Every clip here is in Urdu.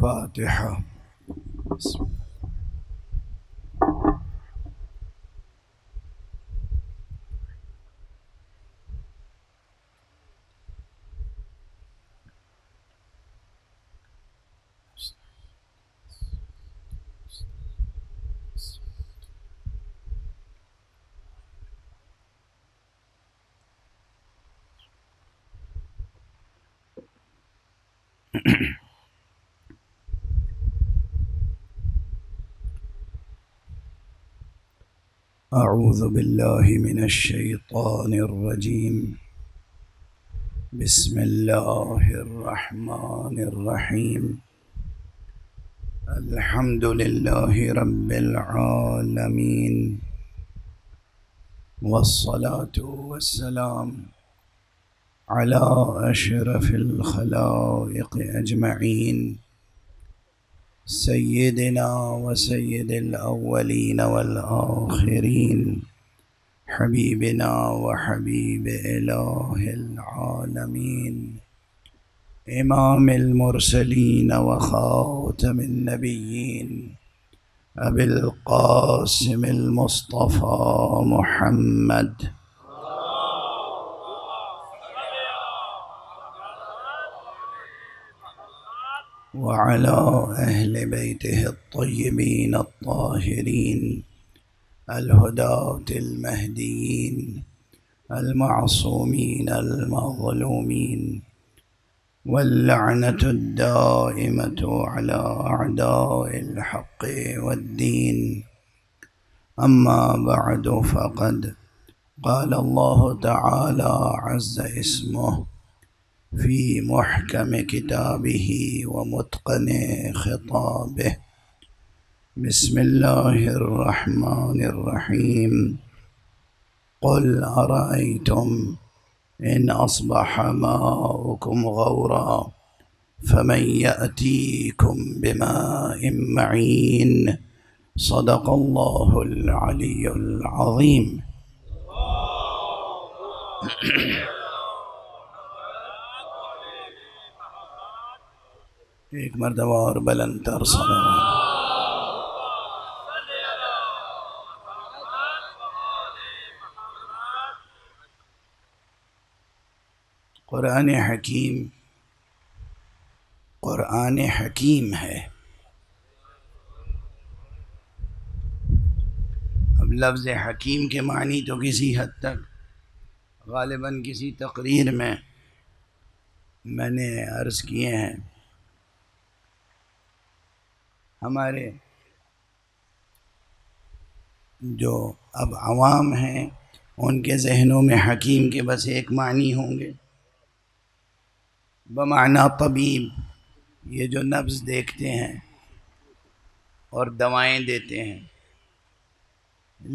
فاتحة. أعوذ بالله من الشيطان الرجيم. بسم الله الرحمن الرحيم. الحمد لله رب العالمين، والصلاة والسلام على أشرف الخلائق أجمعين، سيدنا وسيد الأولين والآخرين، حبيبنا وحبيب إله العالمين، إمام المرسلين وخاتم النبيين، أبي القاسم المصطفى محمد، وعلى أهل بيته الطيبين الطاهرين الهداة المهديين المعصومين المظلومين، واللعنة الدائمة على أعداء الحق والدين. أما بعد، فقد قال الله تعالى عز اسمه في محكم كتابه ومتقن خطابه: بسم الله الرحمن الرحيم. قل أرأيتم إن أصبح ماؤكم غورا فمن يأتيكم بماء معين. صدق الله العلي العظيم. ایک مرتبہ اور بلند تر صلوات. قرآن حکیم ہے. اب لفظ حکیم کے معنی تو کسی حد تک غالباً کسی تقریر میں نے عرض کیے ہیں. ہمارے جو اب عوام ہیں ان کے ذہنوں میں حکیم کے بس ایک معنی ہوں گے، بمعنی طبیب، یہ جو نبض دیکھتے ہیں اور دوائیں دیتے ہیں.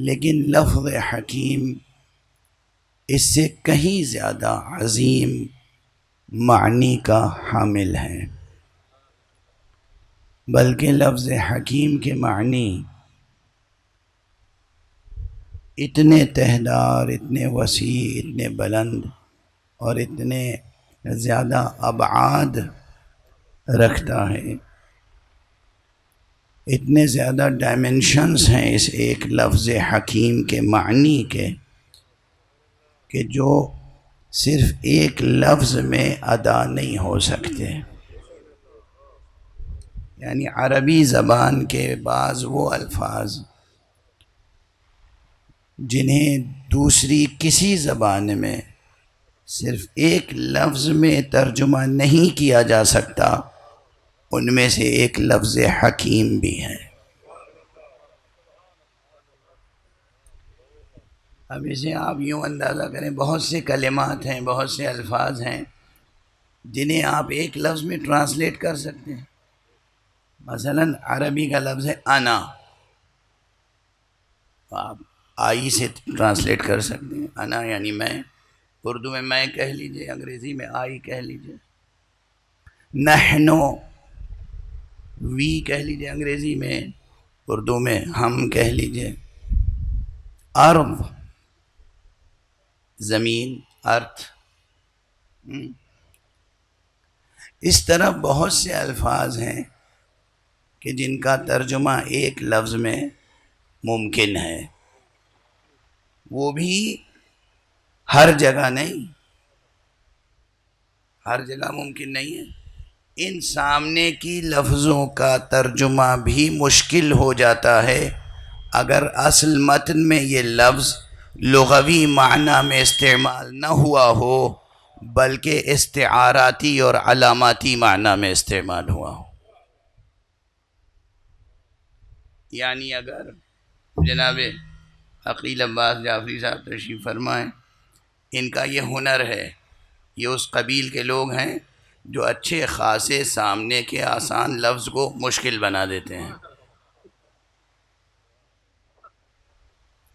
لیکن لفظ حکیم اس سے کہیں زیادہ عظیم معنی کا حامل ہے. بلکہ لفظ حکیم کے معنی اتنے تہدار، اتنے وسیع، اتنے بلند اور اتنے زیادہ ابعاد رکھتا ہے، اتنے زیادہ ڈائمنشنز ہیں اس ایک لفظ حکیم کے معنی کے، کہ جو صرف ایک لفظ میں ادا نہیں ہو سکتے. یعنی عربی زبان کے بعض وہ الفاظ جنہیں دوسری کسی زبان میں صرف ایک لفظ میں ترجمہ نہیں کیا جا سکتا، ان میں سے ایک لفظ حکیم بھی ہے. اب اسے آپ یوں اندازہ کریں، بہت سے کلمات ہیں، بہت سے الفاظ ہیں جنہیں آپ ایک لفظ میں ٹرانسلیٹ کر سکتے ہیں. مثلا عربی کا لفظ ہے انا، آپ آئی سے ٹرانسلیٹ کر سکتے ہیں. انا یعنی میں، اردو میں کہہ لیجئے، انگریزی میں آئی کہہ لیجئے. نحنو، وی کہہ لیجئے انگریزی میں، اردو میں ہم کہہ لیجئے ارض، زمین، ارتھ. اس طرح بہت سے الفاظ ہیں کہ جن کا ترجمہ ایک لفظ میں ممکن ہے، وہ بھی ہر جگہ نہیں، ہر جگہ ممکن نہیں ہے. ان سامنے کی لفظوں کا ترجمہ بھی مشکل ہو جاتا ہے اگر اصل متن میں یہ لفظ لغوی معنی میں استعمال نہ ہوا ہو بلکہ استعاراتی اور علاماتی معنی میں استعمال ہوا ہو. یعنی اگر جناب عقیل عباس جعفری صاحب تشریف فرمائیں، ان کا یہ ہنر ہے، یہ اس قبیل کے لوگ ہیں جو اچھے خاصے سامنے کے آسان لفظ کو مشکل بنا دیتے ہیں.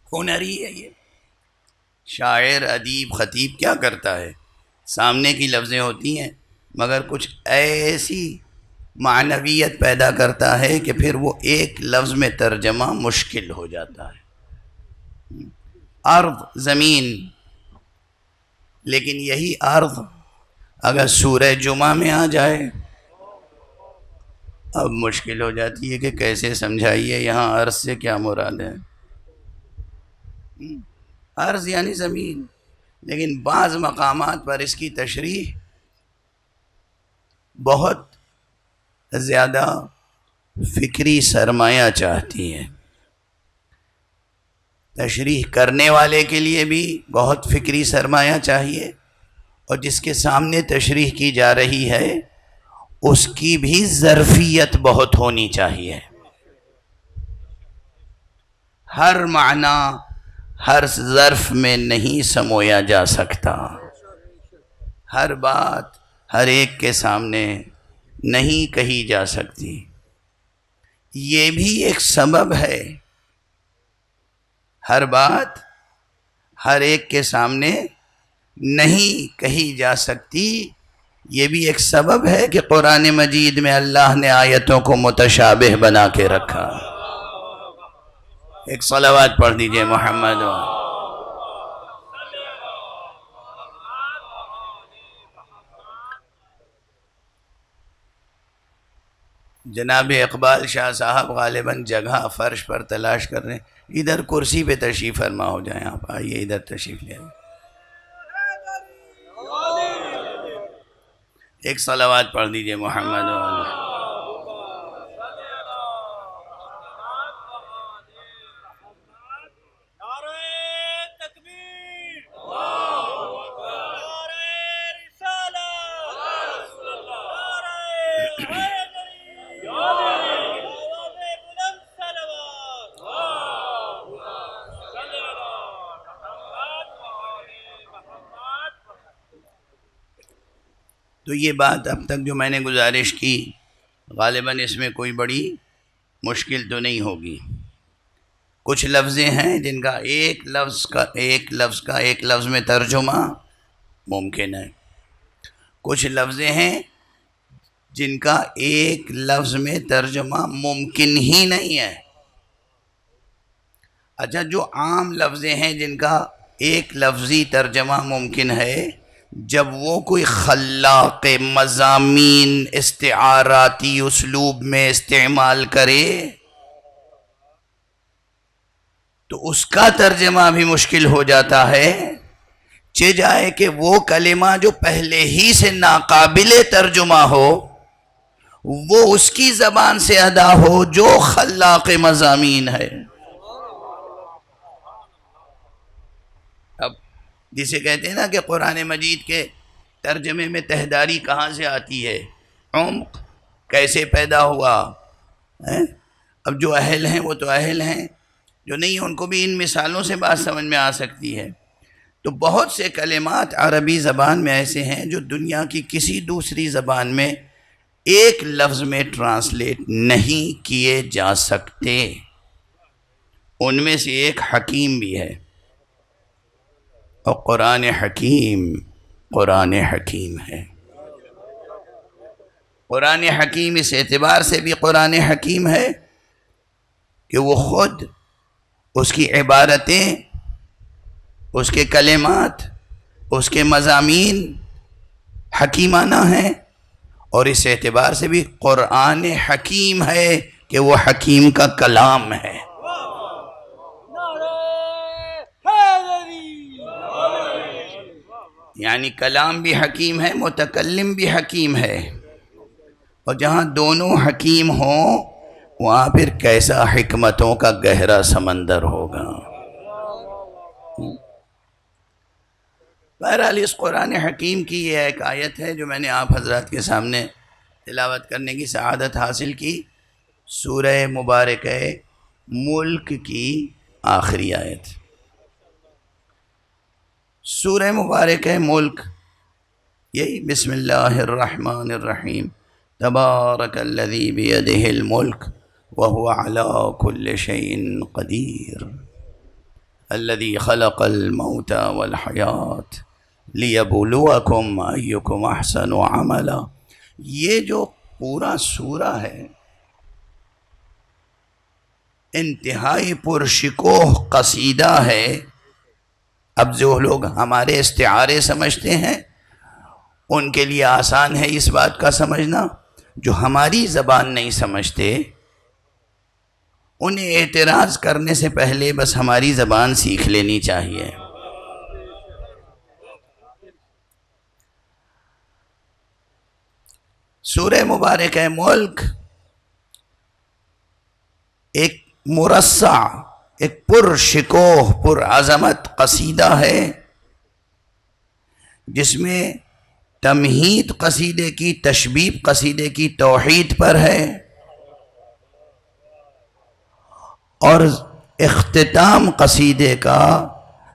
ہنر ہی ہے یہ. شاعر، ادیب، خطیب کیا کرتا ہے؟ سامنے کی لفظیں ہوتی ہیں مگر کچھ ایسی معنویت پیدا کرتا ہے کہ پھر وہ ایک لفظ میں ترجمہ مشکل ہو جاتا ہے. ارض، زمین. لیکن یہی ارض اگر سورہ جمعہ میں آ جائے اب مشکل ہو جاتی ہے کہ کیسے سمجھائیے یہاں ارض سے کیا مراد ہے. ارض یعنی زمین، لیکن بعض مقامات پر اس کی تشریح بہت زیادہ فکری سرمایہ چاہتی ہے. تشریح کرنے والے کے لیے بھی بہت فکری سرمایہ چاہیے، اور جس کے سامنے تشریح کی جا رہی ہے اس کی بھی ظرفیت بہت ہونی چاہیے. ہر معنی ہر ظرف میں نہیں سمویا جا سکتا، ہر بات ہر ایک کے سامنے نہیں کہی جا سکتی. یہ بھی ایک سبب ہے. ہر بات ہر ایک کے سامنے نہیں کہی جا سکتی. یہ بھی ایک سبب ہے کہ قرآن مجید میں اللہ نے آیتوں کو متشابہ بنا کے رکھا. ایک صلوات پڑھ دیجئے محمد. جناب اقبال شاہ صاحب غالباً جگہ فرش پر تلاش کر رہے ہیں. ادھر کرسی پہ تشریف فرما ہو جائیں، آپ آئیے ادھر تشریف لے آئیے. ایک صلوات پڑھ دیجئے محمد. تو یہ بات اب تک جو میں نے گزارش کی غالباً اس میں کوئی بڑی مشکل تو نہیں ہوگی. کچھ لفظیں ہیں جن کا ایک لفظ میں ترجمہ ممکن ہے. کچھ لفظیں ہیں جن کا ایک لفظ میں ترجمہ ممکن ہی نہیں ہے. اچھا، جو عام لفظیں ہیں جن کا ایک لفظی ترجمہ ممکن ہے، جب وہ کوئی خلاق مضامین استعاراتی اسلوب میں استعمال کرے تو اس کا ترجمہ بھی مشکل ہو جاتا ہے. چہ جائے کہ وہ کلمہ جو پہلے ہی سے ناقابل ترجمہ ہو وہ اس کی زبان سے ادا ہو جو خلاق مضامین ہے. اب جسے کہتے ہیں نا کہ قرآن مجید کے ترجمے میں تہداری کہاں سے آتی ہے، عمق کیسے پیدا ہوا. اب جو اہل ہیں وہ تو اہل ہیں، جو نہیں ان کو بھی ان مثالوں سے بات سمجھ میں آ سکتی ہے. تو بہت سے کلمات عربی زبان میں ایسے ہیں جو دنیا کی کسی دوسری زبان میں ایک لفظ میں ٹرانسلیٹ نہیں کیے جا سکتے. ان میں سے ایک حکیم بھی ہے، اور قرآن حکیم ہے. قرآن حکیم اس اعتبار سے بھی قرآن حکیم ہے کہ وہ خود اس کی عبارتیں، اس کے کلمات، اس کے مضامین حکیمانہ ہیں، اور اس اعتبار سے بھی قرآن حکیم ہے کہ وہ حکیم کا کلام ہے۔ یعنی کلام بھی حکیم ہے، متکلم بھی حکیم ہے، اور جہاں دونوں حکیم ہوں وہاں پھر کیسا حکمتوں کا گہرا سمندر ہوگا۔ بہرحال اس قرآن حکیم کی یہ ایک آیت ہے جو میں نے آپ حضرات کے سامنے تلاوت کرنے کی سعادت حاصل کی، سورہ مبارکہ ملک کی آخری آیت۔ سورہ مبارکہ ملک، یہی بسم اللہ الرحمن الرحیم، تبارک الذی بیدہ الملک وہو علی کل شیء قدیر الذی خلق الموت والحیات لیبلوکم ایکم احسن عملا۔ یہ جو پورا سورہ ہے انتہائی پرشکوہ قصیدہ ہے۔ اب جو لوگ ہمارے استعارے سمجھتے ہیں ان کے لیے آسان ہے اس بات کا سمجھنا، جو ہماری زبان نہیں سمجھتے انہیں اعتراض کرنے سے پہلے بس ہماری زبان سیکھ لینی چاہیے۔ سورہ مبارکہ ملک ایک مرصع، ایک پرشکوہ پرعظمت قصیدہ ہے جس میں تمہید قصیدے کی، تشبیب قصیدے کی توحید پر ہے، اور اختتام قصیدے کا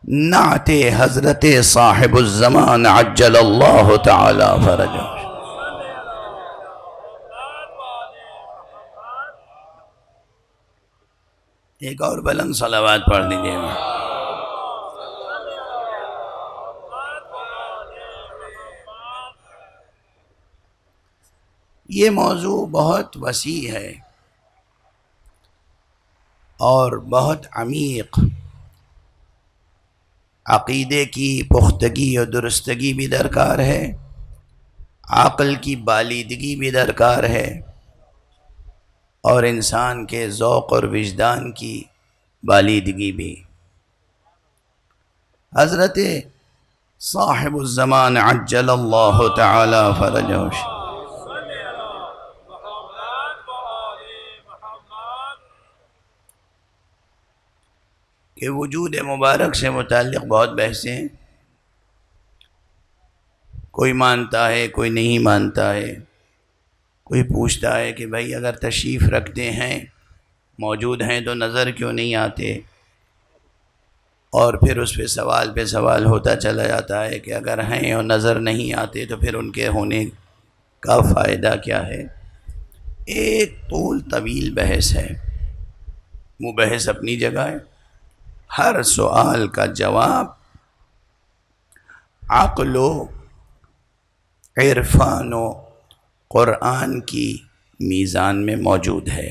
نعت حضرت صاحب الزمان عجل اللہ تعالی فرجہ۔ ایک اور بلند صلوات پڑھ دیجئے گا۔ یہ موضوع بہت وسیع ہے اور بہت عمیق، عقیدے کی پختگی اور درستگی بھی درکار ہے، عقل کی بالیدگی بھی درکار ہے، اور انسان کے ذوق اور وجدان کی بالیدگی بھی۔ حضرت صاحب الزمان عجل اللہ تعالی فرجہ کہ وجود مبارک سے متعلق بہت بحثیں ہیں، کوئی مانتا ہے کوئی نہیں مانتا ہے، کوئی پوچھتا ہے کہ بھائی اگر تشریف رکھتے ہیں، موجود ہیں تو نظر کیوں نہیں آتے، اور پھر اس پہ سوال ہوتا چلا جاتا ہے کہ اگر ہیں اور نظر نہیں آتے تو پھر ان کے ہونے کا فائدہ کیا ہے۔ ایک طول طویل بحث ہے، وہ بحث اپنی جگہ ہے۔ ہر سوال کا جواب عقل و عرفان و قرآن کی میزان میں موجود ہے۔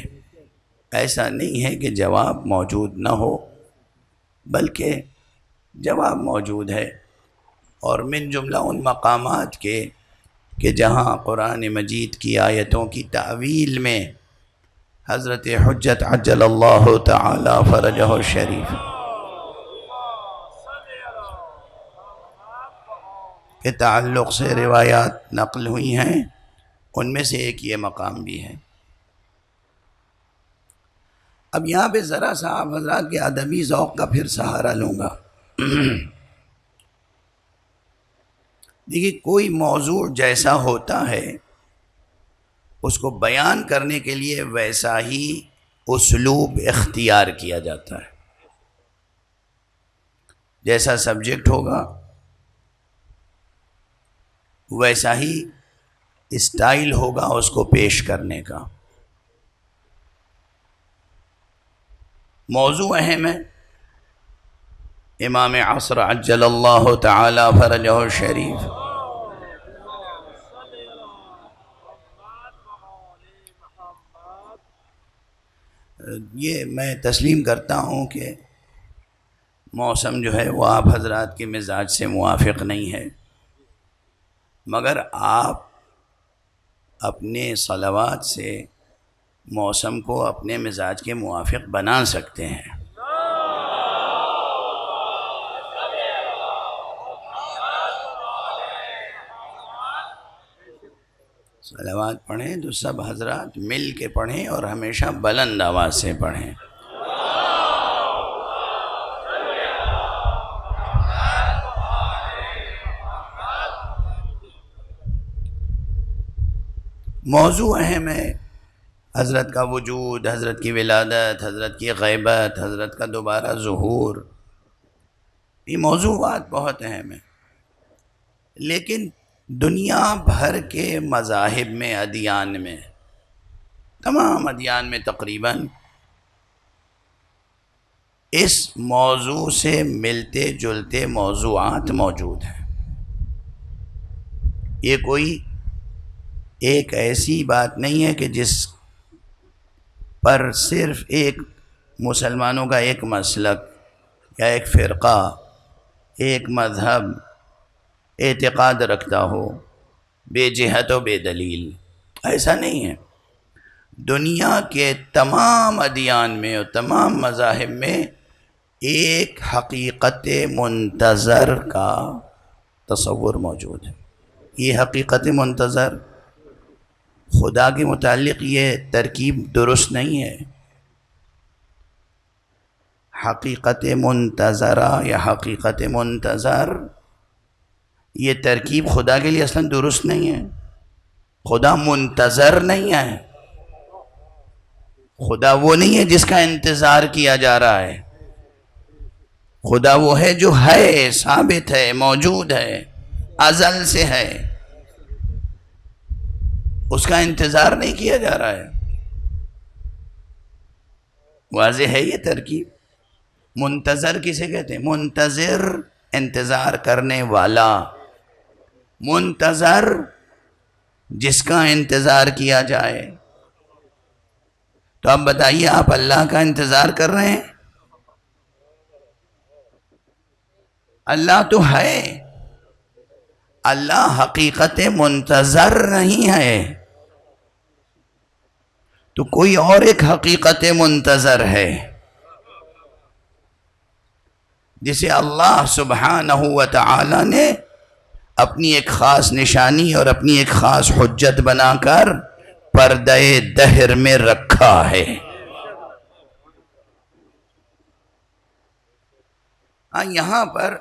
ایسا نہیں ہے کہ جواب موجود نہ ہو، بلکہ جواب موجود ہے، اور من جملہ ان مقامات کے کہ جہاں قرآن مجید کی آیتوں کی تعویل میں حضرت حجت عجل اللہ تعالی فرجہ الشریف کے تعلق سے روایات نقل ہوئی ہیں، ان میں سے ایک یہ مقام بھی ہے۔ اب یہاں پہ ذرا سا آپ حضرات کے ادبی ذوق کا پھر سہارا لوں گا۔ دیکھیے، کوئی موضوع جیسا ہوتا ہے اس کو بیان کرنے کے لیے ویسا ہی اسلوب اختیار کیا جاتا ہے، جیسا سبجیکٹ ہوگا ویسا ہی اسٹائل ہوگا اس کو پیش کرنے کا۔ موضوع اہم ہے، امام عصر عجل اللہ تعالی فرجہ الشریف یہ میں تسلیم کرتا ہوں کہ موسم جو ہے وہ آپ حضرات کے مزاج سے موافق نہیں ہے، مگر آپ اپنے صلوات سے موسم کو اپنے مزاج کے موافق بنا سکتے ہیں۔ صلوات پڑھیں تو سب حضرات مل کے پڑھیں اور ہمیشہ بلند آواز سے پڑھیں۔ موضوع اہم ہے، حضرت کا وجود، حضرت کی ولادت، حضرت کی غیبت، حضرت کا دوبارہ ظہور، یہ موضوعات بہت اہم ہیں، لیکن دنیا بھر کے مذاہب میں، ادیان میں، تمام ادیان میں تقریباً اس موضوع سے ملتے جلتے موضوعات موجود ہیں۔ یہ کوئی ایک ایسی بات نہیں ہے کہ جس پر صرف ایک مسلمانوں کا ایک مسلک یا ایک فرقہ، ایک مذہب اعتقاد رکھتا ہو بے جہت و بے دلیل، ایسا نہیں ہے۔ دنیا کے تمام ادیان میں اور تمام مذاہب میں ایک حقیقت منتظر کا تصور موجود ہے۔ یہ حقیقت منتظر خدا کے متعلق یہ ترکیب درست نہیں ہے۔ حقیقت منتظرہ یا حقیقت منتظر یہ ترکیب خدا کے لیے اصلاً درست نہیں ہے۔ خدا منتظر نہیں ہے، خدا وہ نہیں ہے جس کا انتظار کیا جا رہا ہے۔ خدا وہ ہے جو ہے، ثابت ہے، موجود ہے، ازل سے ہے، اس کا انتظار نہیں کیا جا رہا ہے۔ واضح ہے یہ ترکیب۔ منتظر کسے کہتے ہیں؟ منتظر انتظار کرنے والا، منتظر جس کا انتظار کیا جائے۔ تو اب بتائیے، آپ اللہ کا انتظار کر رہے ہیں؟ اللہ تو ہے، اللہ حقیقت منتظر نہیں ہے، تو کوئی اور ایک حقیقت منتظر ہے جسے اللہ سبحانہ و تعالی نے اپنی ایک خاص نشانی اور اپنی ایک خاص حجت بنا کر پردہ دہر میں رکھا ہے۔ یہاں پر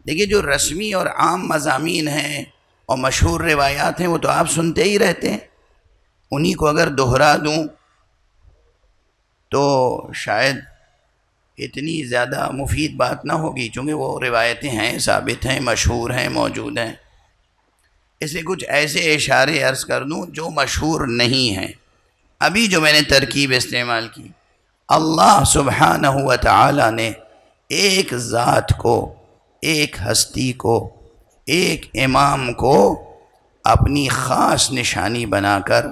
دیکھیے، جو رسمی اور عام مضامین ہیں اور مشہور روایات ہیں وہ تو آپ سنتے ہی رہتے ہیں، انہی کو اگر دہرا دوں تو شاید اتنی زیادہ مفید بات نہ ہوگی، چونکہ وہ روایتیں ہیں، ثابت ہیں، مشہور ہیں، موجود ہیں۔ اس لیے کچھ ایسے اشارے عرض کر دوں جو مشہور نہیں ہیں۔ ابھی جو میں نے ترکیب استعمال کی، اللہ سبحانہ و تعالی نے ایک ذات کو، ایک ہستی کو، ایک امام کو اپنی خاص نشانی بنا کر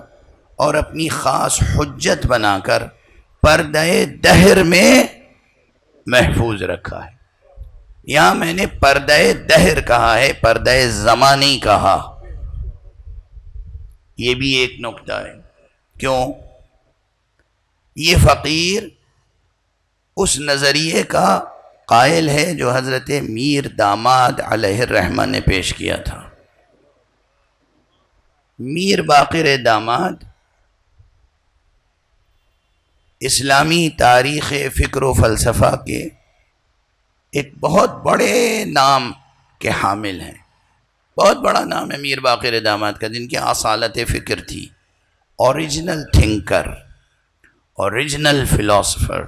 اور اپنی خاص حجت بنا کر پردہ دہر میں محفوظ رکھا ہے۔ یہاں میں نے پردہ دہر کہا ہے، پردہ زمان نہیں کہا۔ یہ بھی ایک نکتہ ہے۔ کیوں؟ یہ فقیر اس نظریے کا قائل ہے جو حضرت میر داماد علیہ الرحمہ نے پیش کیا تھا۔ میر باقر داماد اسلامی تاریخ فکر و فلسفہ کے ایک بہت بڑے نام کے حامل ہیں۔ بہت بڑا نام ہے میر باقر داماد کا، جن کی اصالت فکر تھی، اوریجنل تھنکر، اوریجنل فلاسفر۔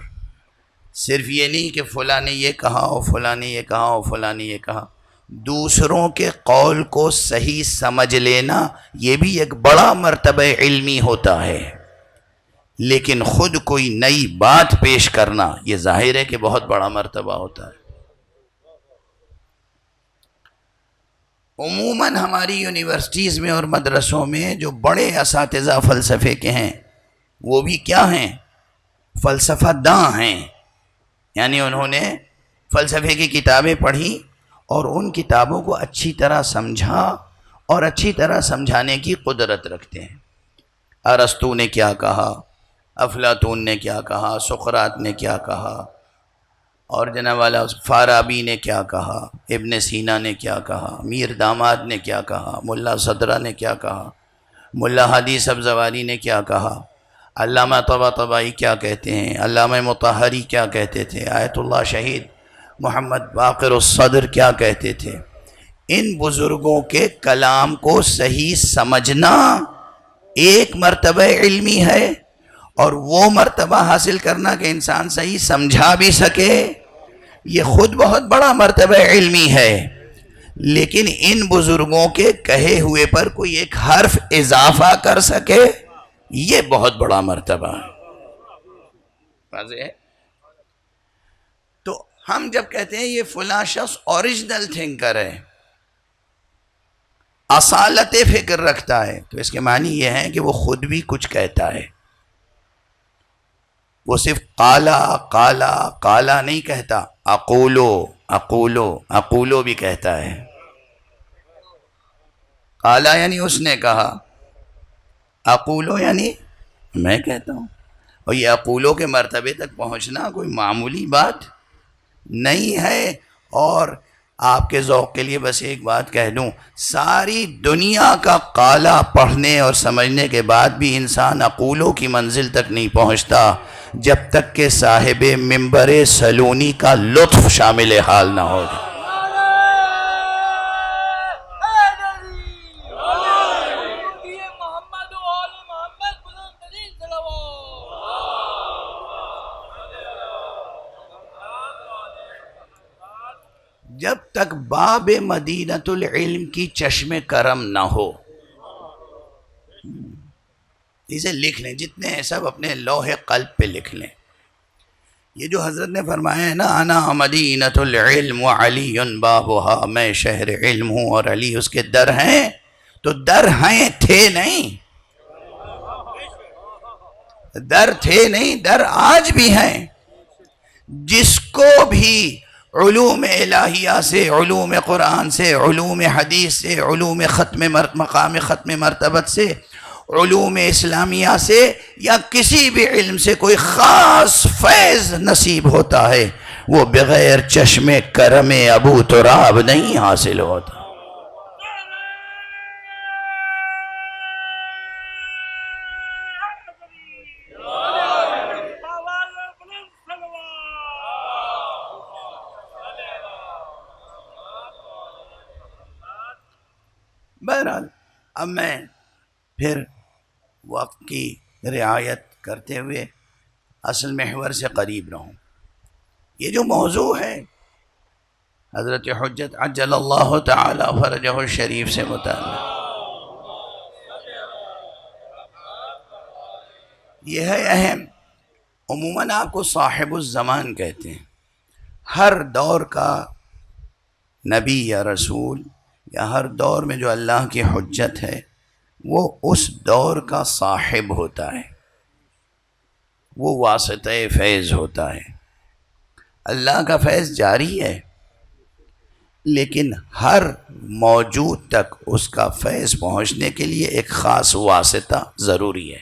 صرف یہ نہیں کہ فلاں نے یہ کہا اور فلاں نے یہ کہا اور فلاں نے یہ کہا، دوسروں کے قول کو صحیح سمجھ لینا یہ بھی ایک بڑا مرتبہ علمی ہوتا ہے، لیکن خود کوئی نئی بات پیش کرنا یہ ظاہر ہے کہ بہت بڑا مرتبہ ہوتا ہے۔ عموماً ہماری یونیورسٹیز میں اور مدرسوں میں جو بڑے اساتذہ فلسفے کے ہیں وہ بھی کیا ہیں؟ فلسفہ داں ہیں، یعنی انہوں نے فلسفے کی کتابیں پڑھی اور ان کتابوں کو اچھی طرح سمجھا اور اچھی طرح سمجھانے کی قدرت رکھتے ہیں۔ ارسطو نے کیا کہا، افلاطون نے کیا کہا، سقراط نے کیا کہا، اور جناب والا فارابی نے کیا کہا، ابن سینا نے کیا کہا، میر داماد نے کیا کہا، ملا صدرہ نے کیا کہا، ملا ہادی سبزواری نے کیا کہا، علامہ طباطبائی کیا کہتے ہیں، علامہ مطہری کیا کہتے تھے، آیت اللہ شہید محمد باقر الصدر کیا کہتے تھے۔ ان بزرگوں کے کلام کو صحیح سمجھنا ایک مرتبہ علمی ہے، اور وہ مرتبہ حاصل کرنا کہ انسان صحیح سمجھا بھی سکے، یہ خود بہت بڑا مرتبہ علمی ہے۔ لیکن ان بزرگوں کے کہے ہوئے پر کوئی ایک حرف اضافہ کر سکے، یہ بہت بڑا مرتبہ ہے۔ واضح ہے؟ تو ہم جب کہتے ہیں یہ فلاں شخص اوریجنل تھنکر ہے، اصالت فکر رکھتا ہے، تو اس کے معنی یہ ہے کہ وہ خود بھی کچھ کہتا ہے۔ وہ صرف قالا قالا قالا نہیں کہتا، اقولو اقولو اقولو بھی کہتا ہے۔ قالا یعنی اس نے کہا، اقولو یعنی میں کہتا ہوں، اور یہ اقولو کے مرتبے تک پہنچنا کوئی معمولی بات نہیں ہے۔ اور آپ کے ذوق کے لیے بس ایک بات کہہ دوں، ساری دنیا کا قالا پڑھنے اور سمجھنے کے بعد بھی انسان اقولو کی منزل تک نہیں پہنچتا جب تک کہ صاحب منبر سلونی کا لطف شامل حال نہ ہو جائے۔ جب تک باب مدینۃ العلم کی چشم کرم نہ ہو، اسے لکھ لیں، جتنے ہیں سب اپنے لوح قلب پہ لکھ لیں۔ یہ جو حضرت نے فرمایا ہے نا، انا مدینۃ العلم وعلی بابھا، میں شہر علم ہوں اور علی اس کے در ہیں، تو در ہیں تھے نہیں، در تھے نہیں، در آج بھی ہیں۔ جس کو بھی علوم الہیہ سے، علوم قرآن سے، علوم حدیث سے، علوم مقام ختم مرتبت سے، علوم اسلامیہ سے، یا کسی بھی علم سے کوئی خاص فیض نصیب ہوتا ہے، وہ بغیر چشم کرم ابو تراب نہیں حاصل ہوتا۔ بہرحال اب میں پھر وقت کی رعایت کرتے ہوئے اصل محور سے قریب رہوں۔ یہ جو موضوع ہے حضرت حجت عجل اللہ تعالی فرجہ الشریف سے متعلق، یہ ہے اہم۔ عموماً آپ کو صاحب الزمان کہتے ہیں، ہر دور کا نبی یا رسول یا ہر دور میں جو اللہ کی حجت ہے وہ اس دور کا صاحب ہوتا ہے، وہ واسطہ فیض ہوتا ہے۔ اللہ کا فیض جاری ہے، لیکن ہر موجود تک اس کا فیض پہنچنے کے لیے ایک خاص واسطہ ضروری ہے۔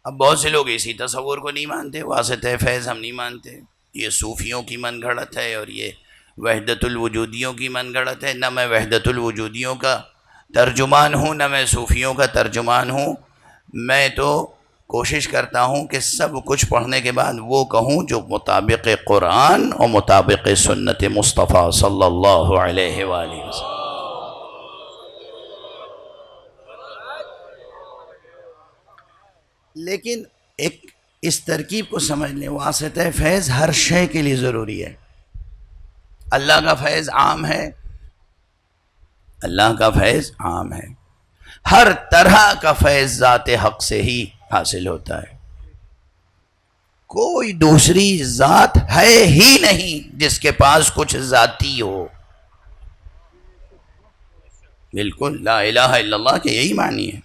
اب بہت سے لوگ اسی تصور کو نہیں مانتے، واسطہ فیض ہم نہیں مانتے، یہ صوفیوں کی من گھڑت ہے اور یہ وحدت الوجودیوں کی من گھڑت ہے۔ نہ میں وحدت الوجودیوں کا ترجمان ہوں، نہ میں صوفیوں کا ترجمان ہوں۔ میں تو کوشش کرتا ہوں کہ سب کچھ پڑھنے کے بعد وہ کہوں جو مطابق قرآن اور مطابق سنت مصطفیٰ صلی اللہ علیہ وآلہ وسلم۔ لیکن ایک اس ترکیب کو سمجھ لیں، واسطہ فیض ہر شے کے لیے ضروری ہے۔ اللہ کا فیض عام ہے، اللہ کا فیض عام ہے، ہر طرح کا فیض ذات حق سے ہی حاصل ہوتا ہے۔ کوئی دوسری ذات ہے ہی نہیں جس کے پاس کچھ ذاتی ہو۔ بالکل لا الہ الا اللہ کے یہی معنی ہے۔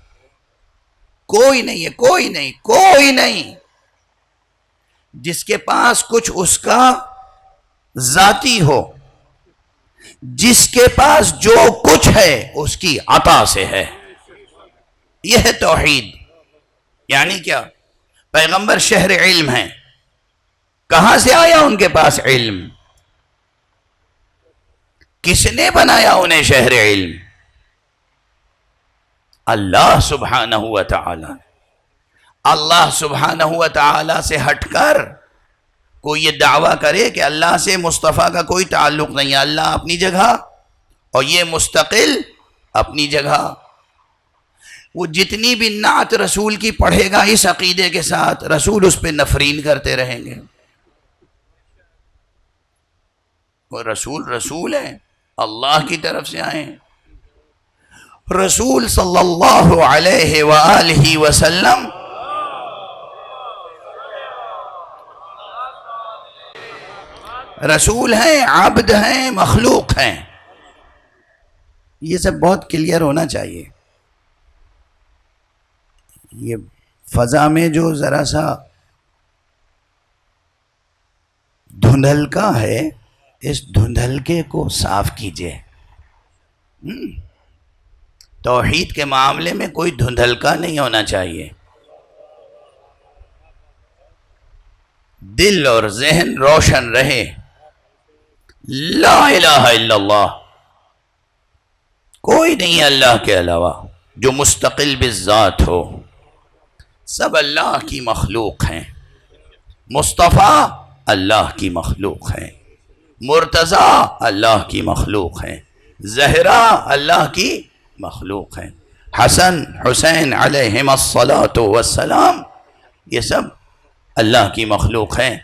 کوئی نہیں ہے، کوئی نہیں، کوئی نہیں جس کے پاس کچھ اس کا ذاتی ہو. جس کے پاس جو کچھ ہے اس کی عطا سے ہے. یہ ہے توحید. یعنی کیا؟ پیغمبر شہر علم ہیں. کہاں سے آیا ان کے پاس علم؟ کس نے بنایا انہیں شہر علم؟ اللہ سبحانہ و تعالی. اللہ سبحانہ و تعالی سے ہٹ کر کوئی یہ دعویٰ کرے کہ اللہ سے مصطفیٰ کا کوئی تعلق نہیں ہے. اللہ اپنی جگہ اور یہ مستقل اپنی جگہ. وہ جتنی بھی نعت رسول کی پڑھے گا اس عقیدے کے ساتھ، رسول اس پہ نفرین کرتے رہیں گے. وہ رسول رسول ہیں، اللہ کی طرف سے آئے ہیں. رسول صلی اللہ علیہ وآلہ وسلم رسول ہیں، عبد ہیں، مخلوق ہیں. یہ سب بہت کلیئر ہونا چاہیے. یہ فضا میں جو ذرا سا دھندلکا ہے، اس دھندلکے کو صاف کیجئے. توحید کے معاملے میں کوئی دھندلکا نہیں ہونا چاہیے. دل اور ذہن روشن رہے. لا الہ الا اللہ، کوئی نہیں اللہ کے علاوہ جو مستقل بالذات ہو. سب اللہ کی مخلوق ہیں. مصطفیٰ اللہ کی مخلوق ہیں. مرتضیٰ اللہ کی مخلوق ہیں. زہرا اللہ کی مخلوق ہیں. حسن حسین علیہم الصلاۃ والسلام یہ سب اللہ کی مخلوق ہیں.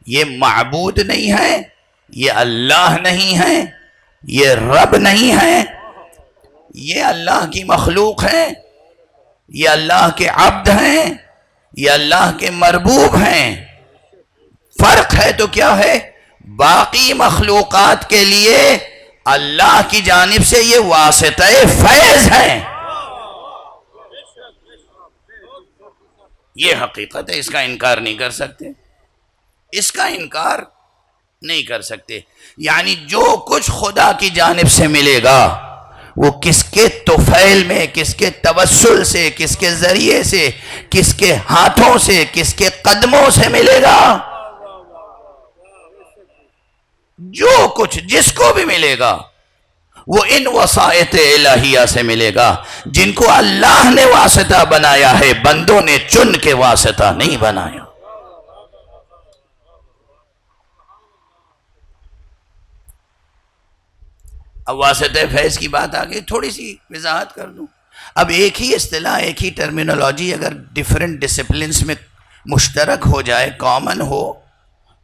یہ معبود نہیں ہیں، یہ اللہ نہیں ہیں، یہ رب نہیں ہیں. یہ اللہ کی مخلوق ہیں، یہ اللہ کے عبد ہیں، یہ اللہ کے مربوب ہیں. فرق ہے تو کیا ہے؟ باقی مخلوقات کے لیے اللہ کی جانب سے یہ واسطہ فیض ہیں. یہ حقیقت ہے، اس کا انکار نہیں کر سکتے. اس کا انکار نہیں کر سکتے. یعنی جو کچھ خدا کی جانب سے ملے گا وہ کس کے طفیل میں، کس کے توسل سے، کس کے ذریعے سے، کس کے ہاتھوں سے، کس کے قدموں سے ملے گا. جو کچھ جس کو بھی ملے گا وہ ان وسائط الہیہ سے ملے گا جن کو اللہ نے واسطہ بنایا ہے، بندوں نے چن کے واسطہ نہیں بنایا. اب واسطہ فیض کی بات آگئی، تھوڑی سی وضاحت کر دوں. اب ایک ہی اصطلاح، ایک ہی ٹرمینالوجی اگر ڈیفرنٹ ڈسپلنز میں مشترک ہو جائے، کامن ہو،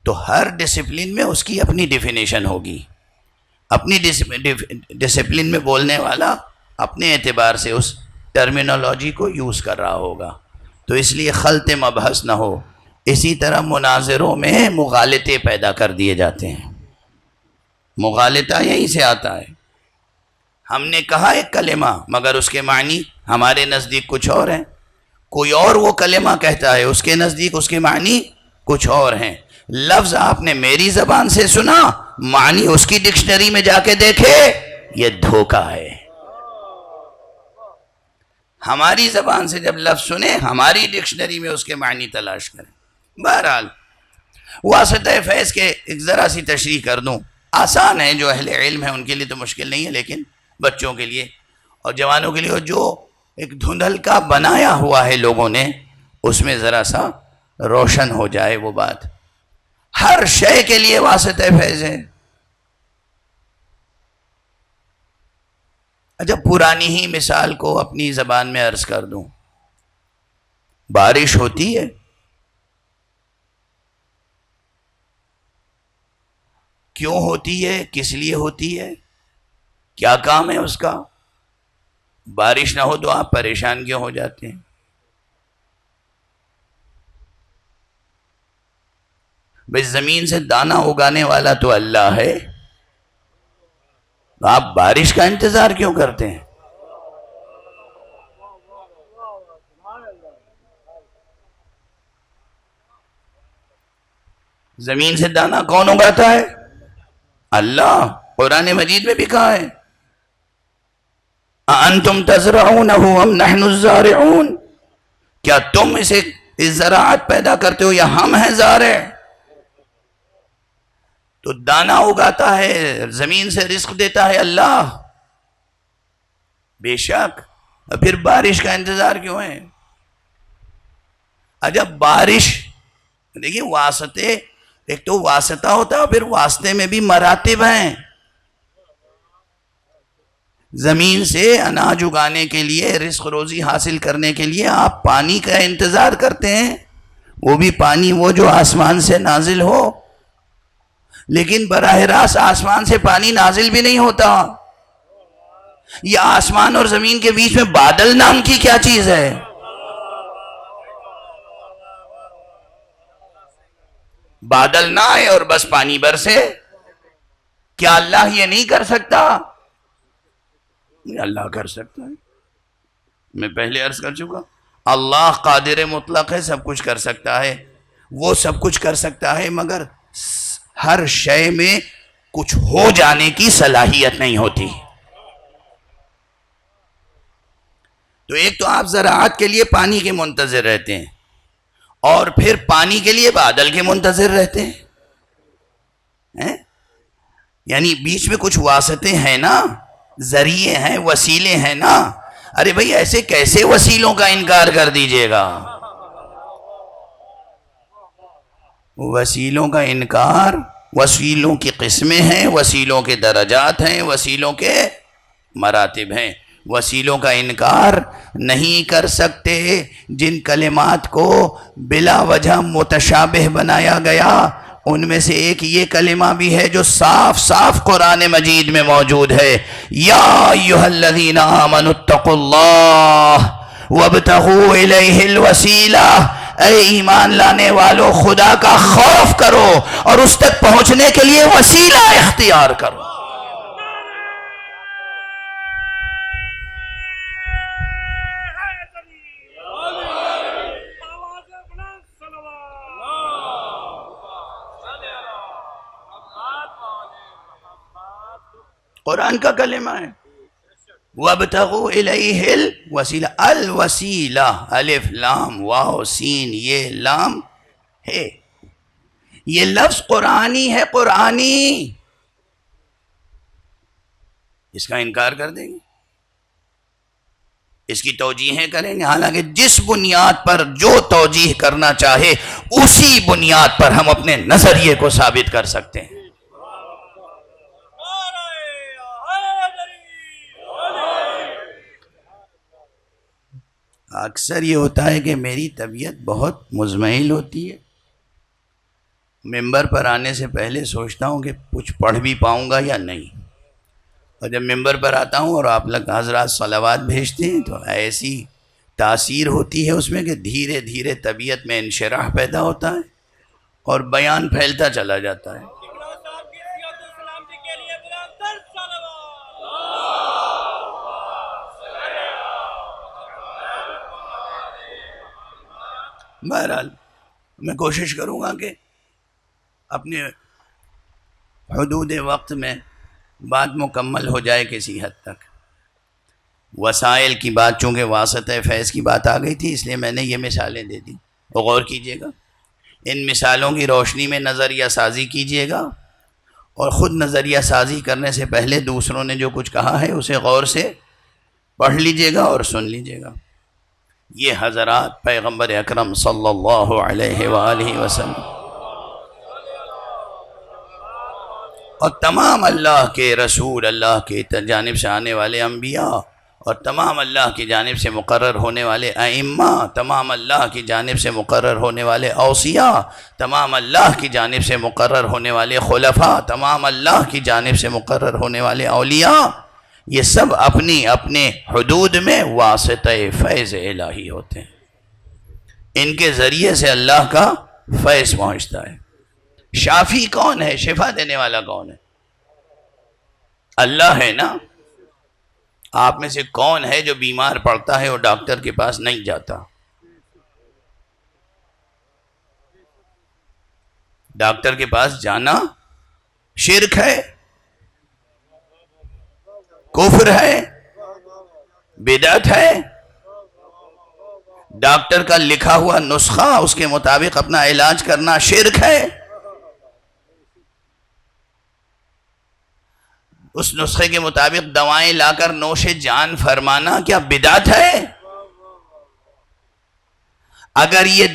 تو ہر ڈسپلن میں اس کی اپنی ڈیفینیشن ہوگی. اپنی ڈسپلن میں بولنے والا اپنے اعتبار سے اس ٹرمینالوجی کو یوز کر رہا ہوگا. تو اس لیے خلط مبحث نہ ہو. اسی طرح مناظروں میں مغالطے پیدا کر دیے جاتے ہیں. مغالطہ یہیں سے آتا ہے. ہم نے کہا ایک کلمہ مگر اس کے معنی ہمارے نزدیک کچھ اور ہیں. کوئی اور وہ کلمہ کہتا ہے، اس کے نزدیک اس کے معنی کچھ اور ہیں. لفظ آپ نے میری زبان سے سنا، معنی اس کی ڈکشنری میں جا کے دیکھے، یہ دھوکہ ہے. ہماری زبان سے جب لفظ سنے، ہماری ڈکشنری میں اس کے معنی تلاش کریں. بہرحال واسطہ فیض کے ایک ذرا سی تشریح کر دوں. آسان ہے، جو اہل علم ہیں ان کے لیے تو مشکل نہیں ہے، لیکن بچوں کے لیے اور جوانوں کے لیے جو ایک دھندل کا بنایا ہوا ہے لوگوں نے، اس میں ذرا سا روشن ہو جائے وہ بات. ہر شے کے لیے واسطہ فیض ہے. اچھا، پرانی ہی مثال کو اپنی زبان میں عرض کر دوں. بارش ہوتی ہے، کیوں ہوتی ہے؟ کس لیے ہوتی ہے؟ کیا کام ہے اس کا؟ بارش نہ ہو تو آپ پریشان کیوں ہو جاتے ہیں؟ بھئی زمین سے دانہ اگانے والا تو اللہ ہے، آپ بارش کا انتظار کیوں کرتے ہیں؟ زمین سے دانا کون اگاتا ہے؟ اللہ. قرآن مجید میں بھی کہا ہے اَأَنْتُمْ تَزْرَعُونَهُ أَمْ نَحْنُ الزَّارِعُونَ، کیا تم اسے اس زراعت پیدا کرتے ہو یا ہم ہیں زارع؟ تو دانا اگاتا ہے، زمین سے رزق دیتا ہے اللہ، بے شک. پھر بارش کا انتظار کیوں ہے؟ جب بارش، دیکھیں واسطے، ایک تو واسطہ ہوتا ہے، پھر واسطے میں بھی مراتب ہیں. زمین سے اناج اگانے کے لیے، رزق روزی حاصل کرنے کے لیے آپ پانی کا انتظار کرتے ہیں، وہ بھی پانی وہ جو آسمان سے نازل ہو. لیکن براہ راست آسمان سے پانی نازل بھی نہیں ہوتا. یہ آسمان اور زمین کے بیچ میں بادل نام کی کیا چیز ہے؟ بادل نہ آئے اور بس پانی برسے، کیا اللہ یہ نہیں کر سکتا؟ اللہ کر سکتا ہے. میں پہلے عرض کر چکا، اللہ قادر مطلق ہے، سب کچھ کر سکتا ہے. وہ سب کچھ کر سکتا ہے مگر ہر شے میں کچھ ہو جانے کی صلاحیت نہیں ہوتی. تو ایک تو آپ زراعت کے لیے پانی کے منتظر رہتے ہیں، اور پھر پانی کے لیے بادل کے منتظر رہتے ہیں. یعنی بیچ میں کچھ واسطے ہیں نا، ذریعے ہیں، وسیلے ہیں نا. ارے بھئی ایسے کیسے وسیلوں کا انکار کر دیجئے گا؟ وسیلوں کا انکار، وسیلوں کی قسمیں ہیں، وسیلوں کے درجات ہیں، وسیلوں کے مراتب ہیں. وسیلوں کا انکار نہیں کر سکتے. جن کلمات کو بلا وجہ متشابہ بنایا گیا ان میں سے ایک یہ کلمہ بھی ہے جو صاف صاف قرآن مجید میں موجود ہے. یا ایھا الذین آمنوا اتقوا اللہ وابتغوا الیہ الوسیلہ، اے ایمان لانے والو خدا کا خوف کرو اور اس تک پہنچنے کے لیے وسیلہ اختیار کرو. قرآن کا کلمہ ہے وَابْتَغُوا إِلَيْهِ الْوَسِيلَةَ. الوسیلہ، الف لام واو سین، یہ لام ہے، یہ لفظ قرآنی ہے، قرآنی. اس کا انکار کر دیں گے، اس کی توجیہیں کریں گے. حالانکہ جس بنیاد پر جو توجیہ کرنا چاہے اسی بنیاد پر ہم اپنے نظریے کو ثابت کر سکتے ہیں. اکثر یہ ہوتا ہے کہ میری طبیعت بہت مزمحل ہوتی ہے، ممبر پر آنے سے پہلے سوچتا ہوں کہ کچھ پڑھ بھی پاؤں گا یا نہیں، اور جب ممبر پر آتا ہوں اور آپ لوگ حضرات صلوات بھیجتے ہیں تو ایسی تاثیر ہوتی ہے اس میں کہ دھیرے دھیرے طبیعت میں انشراح پیدا ہوتا ہے اور بیان پھیلتا چلا جاتا ہے. بہرحال میں کوشش کروں گا کہ اپنے حدود وقت میں بات مکمل ہو جائے کسی حد تک. وسائل کی بات چونکہ واسطہ فیض کی بات آ گئی تھی اس لیے میں نے یہ مثالیں دے دی. غور کیجئے گا، ان مثالوں کی روشنی میں نظریہ سازی کیجئے گا، اور خود نظریہ سازی کرنے سے پہلے دوسروں نے جو کچھ کہا ہے اسے غور سے پڑھ لیجئے گا اور سن لیجئے گا. یہ حضرات پیغمبر اکرم صلی اللہ علیہ وآلہ وسلم اور تمام اللہ کے رسول، اللہ کی جانب سے آنے والے انبیاء، اور تمام اللہ کی جانب سے مقرر ہونے والے ائمہ، تمام اللہ کی جانب سے مقرر ہونے والے اوصیاء، تمام اللہ کی جانب سے مقرر ہونے والے خلفاء، تمام اللہ کی جانب سے مقرر ہونے والے اولیاء، یہ سب اپنی اپنے حدود میں واسطہ فیض الہی ہوتے ہیں. ان کے ذریعے سے اللہ کا فیض پہنچتا ہے. شافی کون ہے؟ شفا دینے والا کون ہے؟ اللہ ہے نا. آپ میں سے کون ہے جو بیمار پڑتا ہے اور ڈاکٹر کے پاس نہیں جاتا؟ ڈاکٹر کے پاس جانا شرک ہے، کفر ہے، بدعت ہے۔ ڈاکٹر کا لکھا ہوا نسخہ اس کے مطابق اپنا علاج کرنا شرک ہے، اس نسخے کے مطابق دوائیں لا کر نوش جان فرمانا کیا بدعت ہے؟ اگر یہ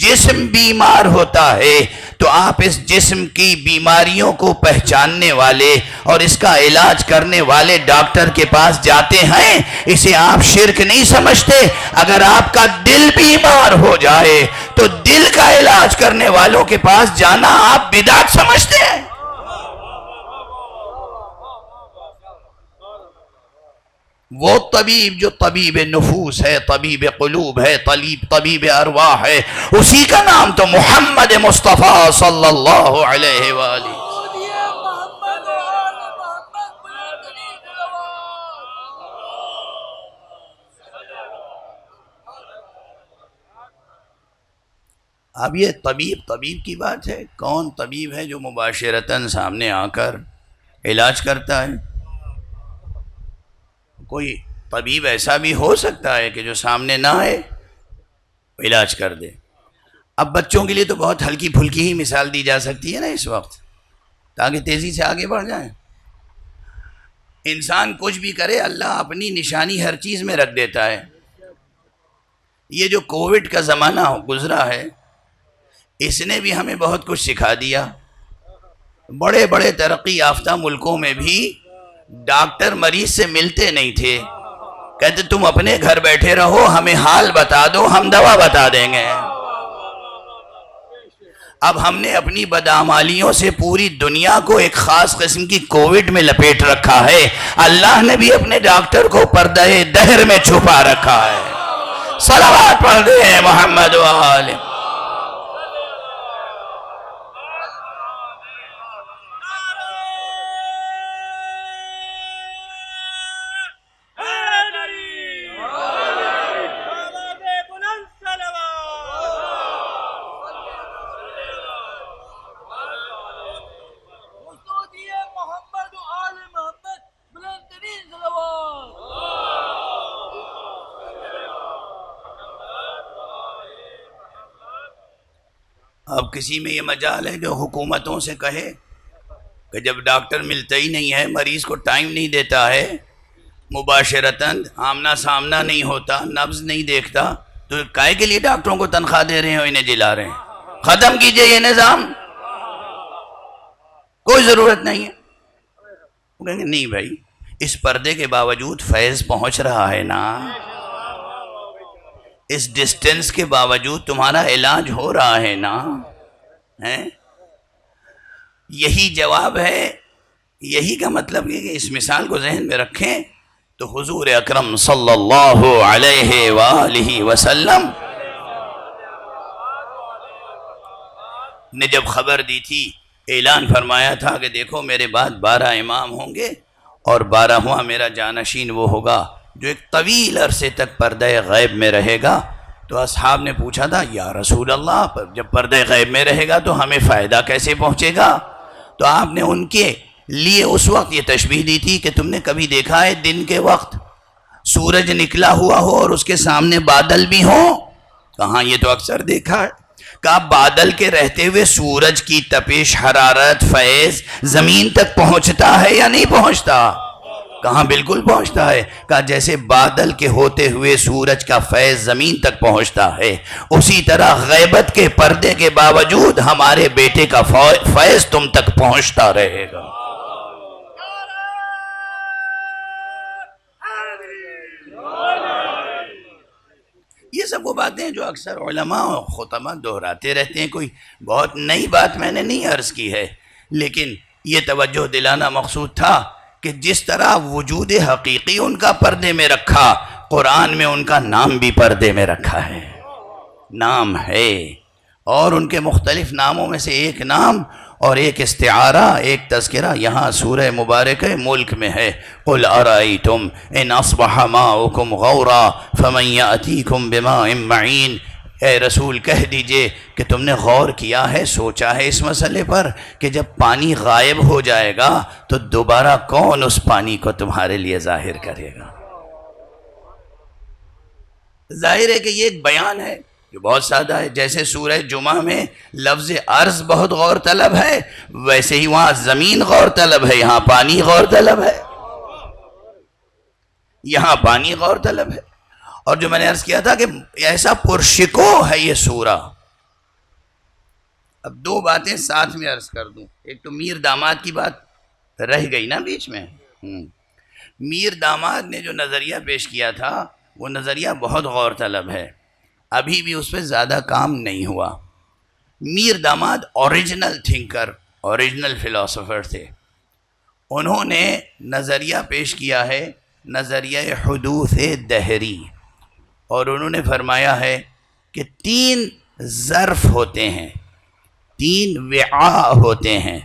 جسم بیمار ہوتا ہے تو آپ اس جسم کی بیماریوں کو پہچاننے والے اور اس کا علاج کرنے والے ڈاکٹر کے پاس جاتے ہیں، اسے آپ شرک نہیں سمجھتے؟ اگر آپ کا دل بیمار ہو جائے تو دل کا علاج کرنے والوں کے پاس جانا آپ بدعت سمجھتے ہیں؟ وہ طبیب جو طبیب نفوس ہے، طبیب قلوب ہے، طبیب ارواح ہے، اسی کا نام تو محمد مصطفیٰ صلی اللہ علیہ وآلہ۔ اب یہ طبیب کی بات ہے، کون طبیب ہے جو مباشرتاً سامنے آ کر علاج کرتا ہے؟ کوئی طبیب ایسا بھی ہو سکتا ہے کہ جو سامنے نہ آئے علاج کر دے۔ اب بچوں کے لیے تو بہت ہلکی پھلکی ہی مثال دی جا سکتی ہے نا اس وقت، تاکہ تیزی سے آگے بڑھ جائیں۔ انسان کچھ بھی کرے، اللہ اپنی نشانی ہر چیز میں رکھ دیتا ہے۔ یہ جو کووڈ کا زمانہ گزرا ہے، اس نے بھی ہمیں بہت کچھ سکھا دیا۔ بڑے بڑے ترقی یافتہ ملکوں میں بھی ڈاکٹر مریض سے ملتے نہیں تھے، کہتے تم اپنے گھر بیٹھے رہو، ہمیں حال بتا دو، ہم دوا بتا دیں گے۔ اب ہم نے اپنی بدعمالیوں سے پوری دنیا کو ایک خاص قسم کی کووڈ میں لپیٹ رکھا ہے، اللہ نے بھی اپنے ڈاکٹر کو پردہ دہر میں چھپا رکھا ہے۔ صلوات پڑھ دیں محمد و آل۔ اب کسی میں یہ مجال ہے جو حکومتوں سے کہے کہ جب ڈاکٹر ملتا ہی نہیں ہے، مریض کو ٹائم نہیں دیتا ہے، مباشرتاً آمنا سامنا نہیں ہوتا، نبض نہیں دیکھتا، تو کائے کے لیے ڈاکٹروں کو تنخواہ دے رہے ہیں اور انہیں جلا رہے ہیں؟ ختم کیجئے یہ نظام، کوئی ضرورت نہیں ہے۔ وہ کہیں گے نہیں بھائی، اس پردے کے باوجود فیض پہنچ رہا ہے نا، اس ڈسٹنس کے باوجود تمہارا علاج ہو رہا ہے نا۔ یہی جواب ہے، یہی کا مطلب ہے کہ اس مثال کو ذہن میں رکھیں تو حضور اکرم صلی اللہ علیہ وآلہ وسلم نے جب خبر دی تھی، اعلان فرمایا تھا کہ دیکھو میرے بعد 12 امام ہوں گے اور 12واں میرا جانشین وہ ہوگا جو ایک طویل عرصے تک پردہ غیب میں رہے گا۔ تو اصحاب نے پوچھا تھا یا رسول اللہ، جب پردہ غیب میں رہے گا تو ہمیں فائدہ کیسے پہنچے گا؟ تو آپ نے ان کے لیے اس وقت یہ تشبیہ دی تھی کہ تم نے کبھی دیکھا ہے دن کے وقت سورج نکلا ہوا ہو اور اس کے سامنے بادل بھی ہوں؟ کہاں، یہ تو اکثر دیکھا ہے۔ کہا بادل کے رہتے ہوئے سورج کی تپش، حرارت، فیض زمین تک پہنچتا ہے یا نہیں پہنچتا؟ کہاں بالکل پہنچتا ہے۔ کہا جیسے بادل کے ہوتے ہوئے سورج کا فیض زمین تک پہنچتا ہے، اسی طرح غیبت کے پردے کے باوجود ہمارے بیٹے کا فیض تم تک پہنچتا رہے گا۔ یہ سب وہ باتیں جو اکثر علماء اور خطبہ دہراتے رہتے ہیں، کوئی بہت نئی بات میں نے نہیں عرض کی ہے، لیکن یہ توجہ دلانا مقصود تھا کہ جس طرح وجود حقیقی ان کا پردے میں رکھا، قرآن میں ان کا نام بھی پردے میں رکھا ہے۔ نام ہے، اور ان کے مختلف ناموں میں سے ایک نام اور ایک استعارہ، ایک تذکرہ یہاں سورہ مبارکہ ملک میں ہے۔ قُلْ أَرَأَيْتُمْ إِنْ أَصْبَحَ مَاؤُكُمْ غَوْرًا فَمَنْ يَأْتِيكُمْ بِمَاءٍ مَّعِينٍ۔ اے رسول کہہ دیجئے کہ تم نے غور کیا ہے، سوچا ہے اس مسئلے پر کہ جب پانی غائب ہو جائے گا تو دوبارہ کون اس پانی کو تمہارے لیے ظاہر کرے گا؟ ظاہر ہے کہ یہ ایک بیان ہے جو بہت سادہ ہے. جیسے سورہ جمعہ میں لفظ عرض بہت غور طلب ہے، ویسے ہی وہاں زمین غور طلب ہے، یہاں پانی غور طلب ہے، یہاں پانی غور طلب ہے. اور جو میں نے عرض کیا تھا کہ ایسا پرشکو ہے یہ سورہ. اب دو باتیں ساتھ میں عرض کر دوں. ایک تو میر داماد کی بات رہ گئی نا بیچ میں. میر داماد نے جو نظریہ پیش کیا تھا وہ نظریہ بہت غور طلب ہے، ابھی بھی اس پہ زیادہ کام نہیں ہوا. میر داماد اوریجنل تھنکر، اوریجنل فلاسفر تھے. انہوں نے نظریہ پیش کیا ہے، نظریہ حدوث دہری، اور انہوں نے فرمایا ہے کہ 3 ظرف ہوتے ہیں، 3 وعاء ہوتے ہیں،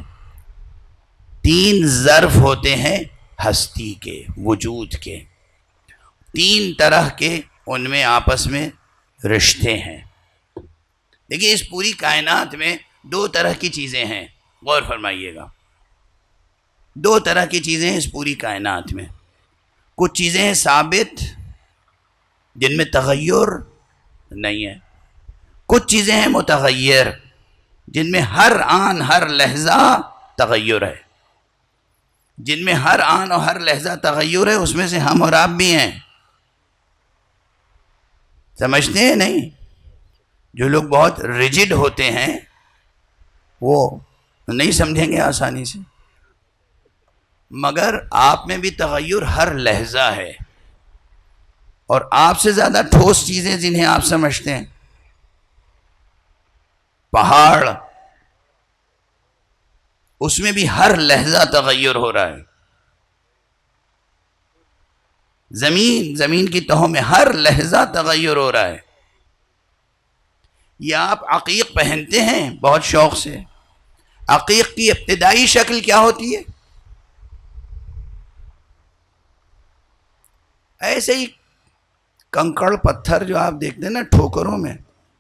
3 ظرف ہوتے ہیں ہستی کے، وجود کے. 3 طرح کے ان میں آپس میں رشتے ہیں. دیکھیے اس پوری کائنات میں 2 طرح کی چیزیں ہیں، غور فرمائیے گا. 2 طرح کی چیزیں ہیں اس پوری کائنات میں. کچھ چیزیں ہیں ثابت جن میں تغیر نہیں ہے، کچھ چیزیں ہیں متغیر جن میں ہر آن ہر لحظہ تغیر ہے. جن میں ہر آن اور ہر لحظہ تغیر ہے اس میں سے ہم اور آپ بھی ہیں. سمجھتے ہیں نہیں؟ جو لوگ بہت ریجڈ ہوتے ہیں وہ نہیں سمجھیں گے آسانی سے، مگر آپ میں بھی تغیر ہر لحظہ ہے. اور آپ سے زیادہ ٹھوس چیزیں جنہیں آپ سمجھتے ہیں، پہاڑ، اس میں بھی ہر لحظہ تغیر ہو رہا ہے. زمین کی تہوں میں ہر لحظہ تغیر ہو رہا ہے. یہ آپ عقیق پہنتے ہیں بہت شوق سے. عقیق کی ابتدائی شکل کیا ہوتی ہے؟ ایسے ہی کنکڑ پتھر جو آپ دیکھتے ہیں نا ٹھوکروں میں،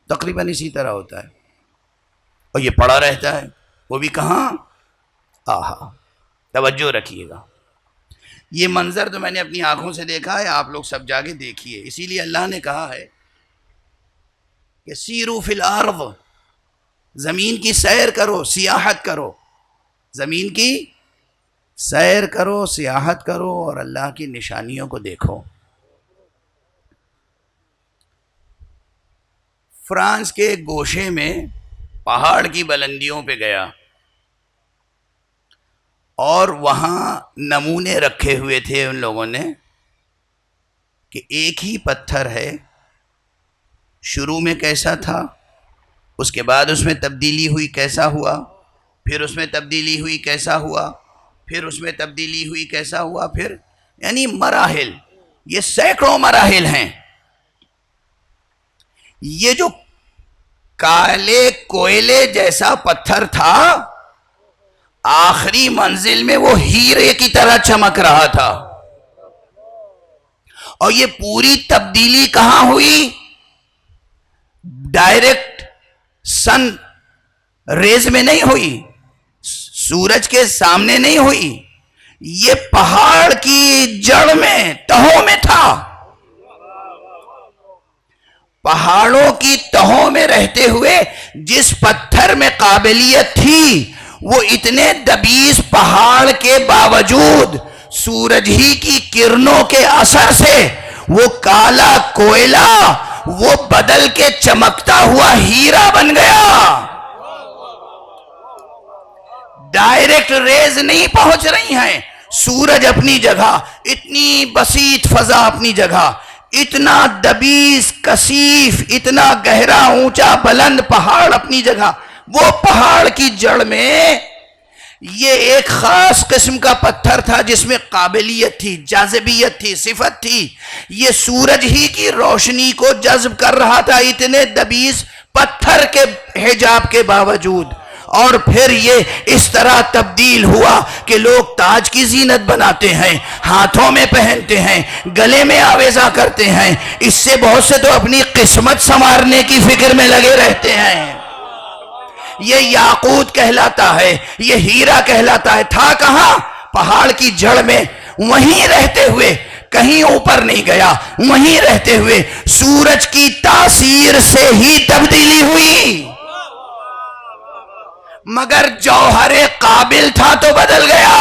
تقریباً اسی طرح ہوتا ہے، اور یہ پڑا رہتا ہے. وہ بھی کہاں؟ آہا، توجہ رکھیے گا. یہ منظر تو میں نے اپنی آنکھوں سے دیکھا ہے، آپ لوگ سب جا کے دیکھیے. اسی لیے اللہ نے کہا ہے کہ سیرو فی الارض، زمین کی سیر کرو، سیاحت کرو، زمین کی سیر کرو، سیاحت کرو، اور اللہ کی نشانیوں کو دیکھو. فرانس کے ایک گوشے میں پہاڑ کی بلندیوں پہ گیا اور وہاں نمونے رکھے ہوئے تھے ان لوگوں نے کہ ایک ہی پتھر ہے، شروع میں کیسا تھا، اس کے بعد اس میں تبدیلی ہوئی کیسا ہوا، پھر اس میں تبدیلی ہوئی کیسا ہوا، پھر اس میں تبدیلی ہوئی کیسا ہوا، پھر یعنی مراحل، یہ سینکڑوں مراحل ہیں. یہ جو کالے کوئلے جیسا پتھر تھا آخری منزل میں وہ ہیرے کی طرح چمک رہا تھا. اور یہ پوری تبدیلی کہاں ہوئی؟ ڈائریکٹ سن ریز میں نہیں ہوئی، سورج کے سامنے نہیں ہوئی، یہ پہاڑ کی جڑ میں، تہوں میں تھا. پہاڑوں کی تہوں میں رہتے ہوئے جس پتھر میں قابلیت تھی، وہ اتنے دبیز پہاڑ کے باوجود سورج ہی کی کرنوں کے اثر سے وہ کالا کوئلہ وہ بدل کے چمکتا ہوا ہیرا بن گیا. ڈائریکٹ ریز نہیں پہنچ رہی ہیں. سورج اپنی جگہ، اتنی بسیط فضا اپنی جگہ، اتنا دبیز کثیف، اتنا گہرا اونچا بلند پہاڑ اپنی جگہ. وہ پہاڑ کی جڑ میں یہ ایک خاص قسم کا پتھر تھا جس میں قابلیت تھی، جاذبیت تھی، صفت تھی. یہ سورج ہی کی روشنی کو جذب کر رہا تھا اتنے دبیز پتھر کے حجاب کے باوجود. اور پھر یہ اس طرح تبدیل ہوا کہ لوگ تاج کی زینت بناتے ہیں، ہاتھوں میں پہنتے ہیں، گلے میں آویزہ کرتے ہیں، اس سے بہت سے تو اپنی قسمت سنوارنے کی فکر میں لگے رہتے ہیں۔ یہ یاقوت کہلاتا ہے، یہ ہیرا کہلاتا ہے۔ تھا کہاں؟ پہاڑ کی جڑ میں، وہیں رہتے ہوئے، کہیں اوپر نہیں گیا، وہیں رہتے ہوئے سورج کی تاثیر سے ہی تبدیلی ہوئی، مگر جوہر قابل تھا تو بدل گیا۔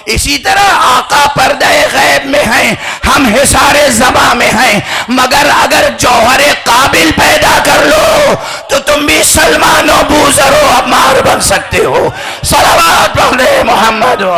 اسی طرح آقا پردہ غیب میں ہیں، ہم حصار زباں میں ہیں، مگر اگر جوہر قابل پیدا کر لو تو تم بھی سلمان و بوذر و عمار بن سکتے ہو۔ صلوات پڑھے محمد و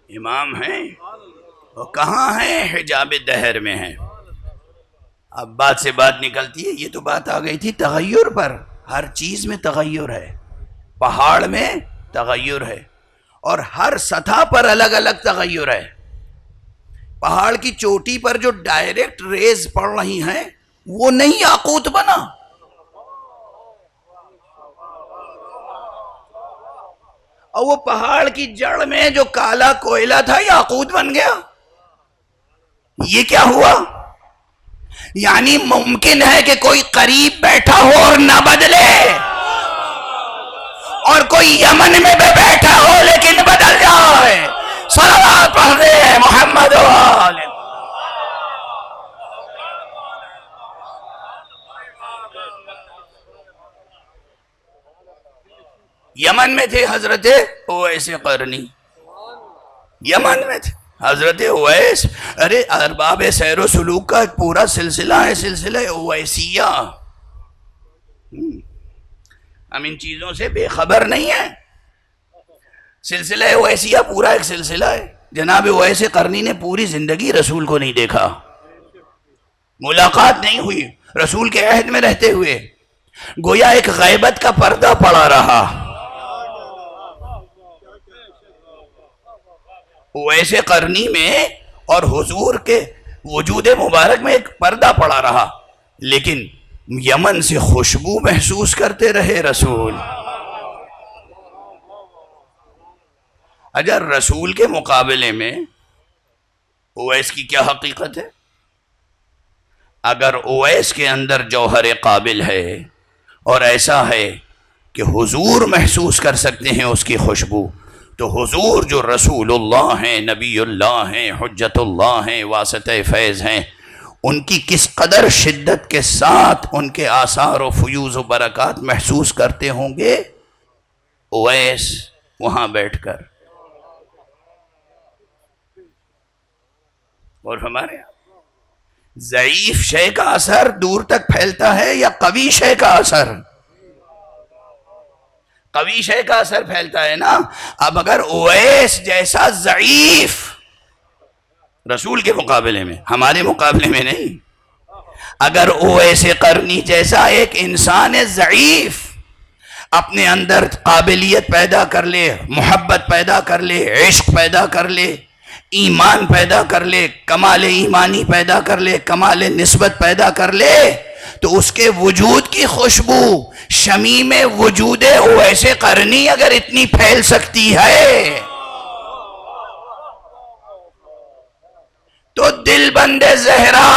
امام ہیں، وہ کہاں ہیں؟ حجاب دہر میں ہیں۔ اب بات سے بات نکلتی ہے، یہ تو بات آ گئی تھی تغیر پر۔ ہر چیز میں تغیر ہے، پہاڑ میں تغیر ہے، اور ہر سطح پر الگ الگ تغیر ہے۔ پہاڑ کی چوٹی پر جو ڈائریکٹ ریز پڑ رہی ہیں وہ نہیں یاقوت بنا، اور وہ پہاڑ کی جڑ میں جو کالا کوئلہ تھا یاقوت بن گیا۔ یہ کیا ہوا؟ یعنی ممکن ہے کہ کوئی قریب بیٹھا ہو اور نہ بدلے، اور کوئی یمن میں بھی بیٹھا ہو لیکن بدل جائے۔ صلوات پڑھ رہے محمد و آلہ۔ یمن میں تھے حضرت اویس قرنی، یمن میں تھے حضرت اویس۔ ارے ارباب سیر و سلوک کا ایک پورا سلسلہ ہے، سلسلہ اویسیہ۔ ہم ان چیزوں سے بے خبر نہیں ہیں۔ سلسلہ اویسیہ پورا ایک سلسلہ ہے۔ جناب اویس قرنی نے پوری زندگی رسول کو نہیں دیکھا، ملاقات نہیں ہوئی رسول کے عہد میں رہتے ہوئے، گویا ایک غیبت کا پردہ پڑا رہا۔ اویس قرنی میں اور حضور کے وجود مبارک میں ایک پردہ پڑا رہا، لیکن یمن سے خوشبو محسوس کرتے رہے رسول۔ اجر رسول کے مقابلے میں اویس کی کیا حقیقت ہے؟ اگر اویس کے اندر جوہر قابل ہے اور ایسا ہے کہ حضور محسوس کر سکتے ہیں اس کی خوشبو، تو حضور جو رسول اللہ ہیں، نبی اللہ ہیں، حجت اللہ ہیں، واسطہ فیض ہیں، ان کی کس قدر شدت کے ساتھ ان کے آثار و فیوز و برکات محسوس کرتے ہوں گے اویس وہاں بیٹھ کر۔ اور ہمارے یہاں ضعیف شے کا اثر دور تک پھیلتا ہے یا قوی شے کا اثر؟ قوی شے کا اثر پھیلتا ہے نا۔ اب اگر اویس جیسا ضعیف رسول کے مقابلے میں، ہمارے مقابلے میں نہیں، اگر اویس قرنی جیسا ایک انسان ضعیف اپنے اندر قابلیت پیدا کر لے، محبت پیدا کر لے، عشق پیدا کر لے، ایمان پیدا کر لے، کمال ایمانی پیدا کر لے، کمال نسبت پیدا کر لے، تو اس کے وجود کی خوشبو شمیم وجود اویس قرنی اگر اتنی پھیل سکتی ہے تو دل بند زہرا،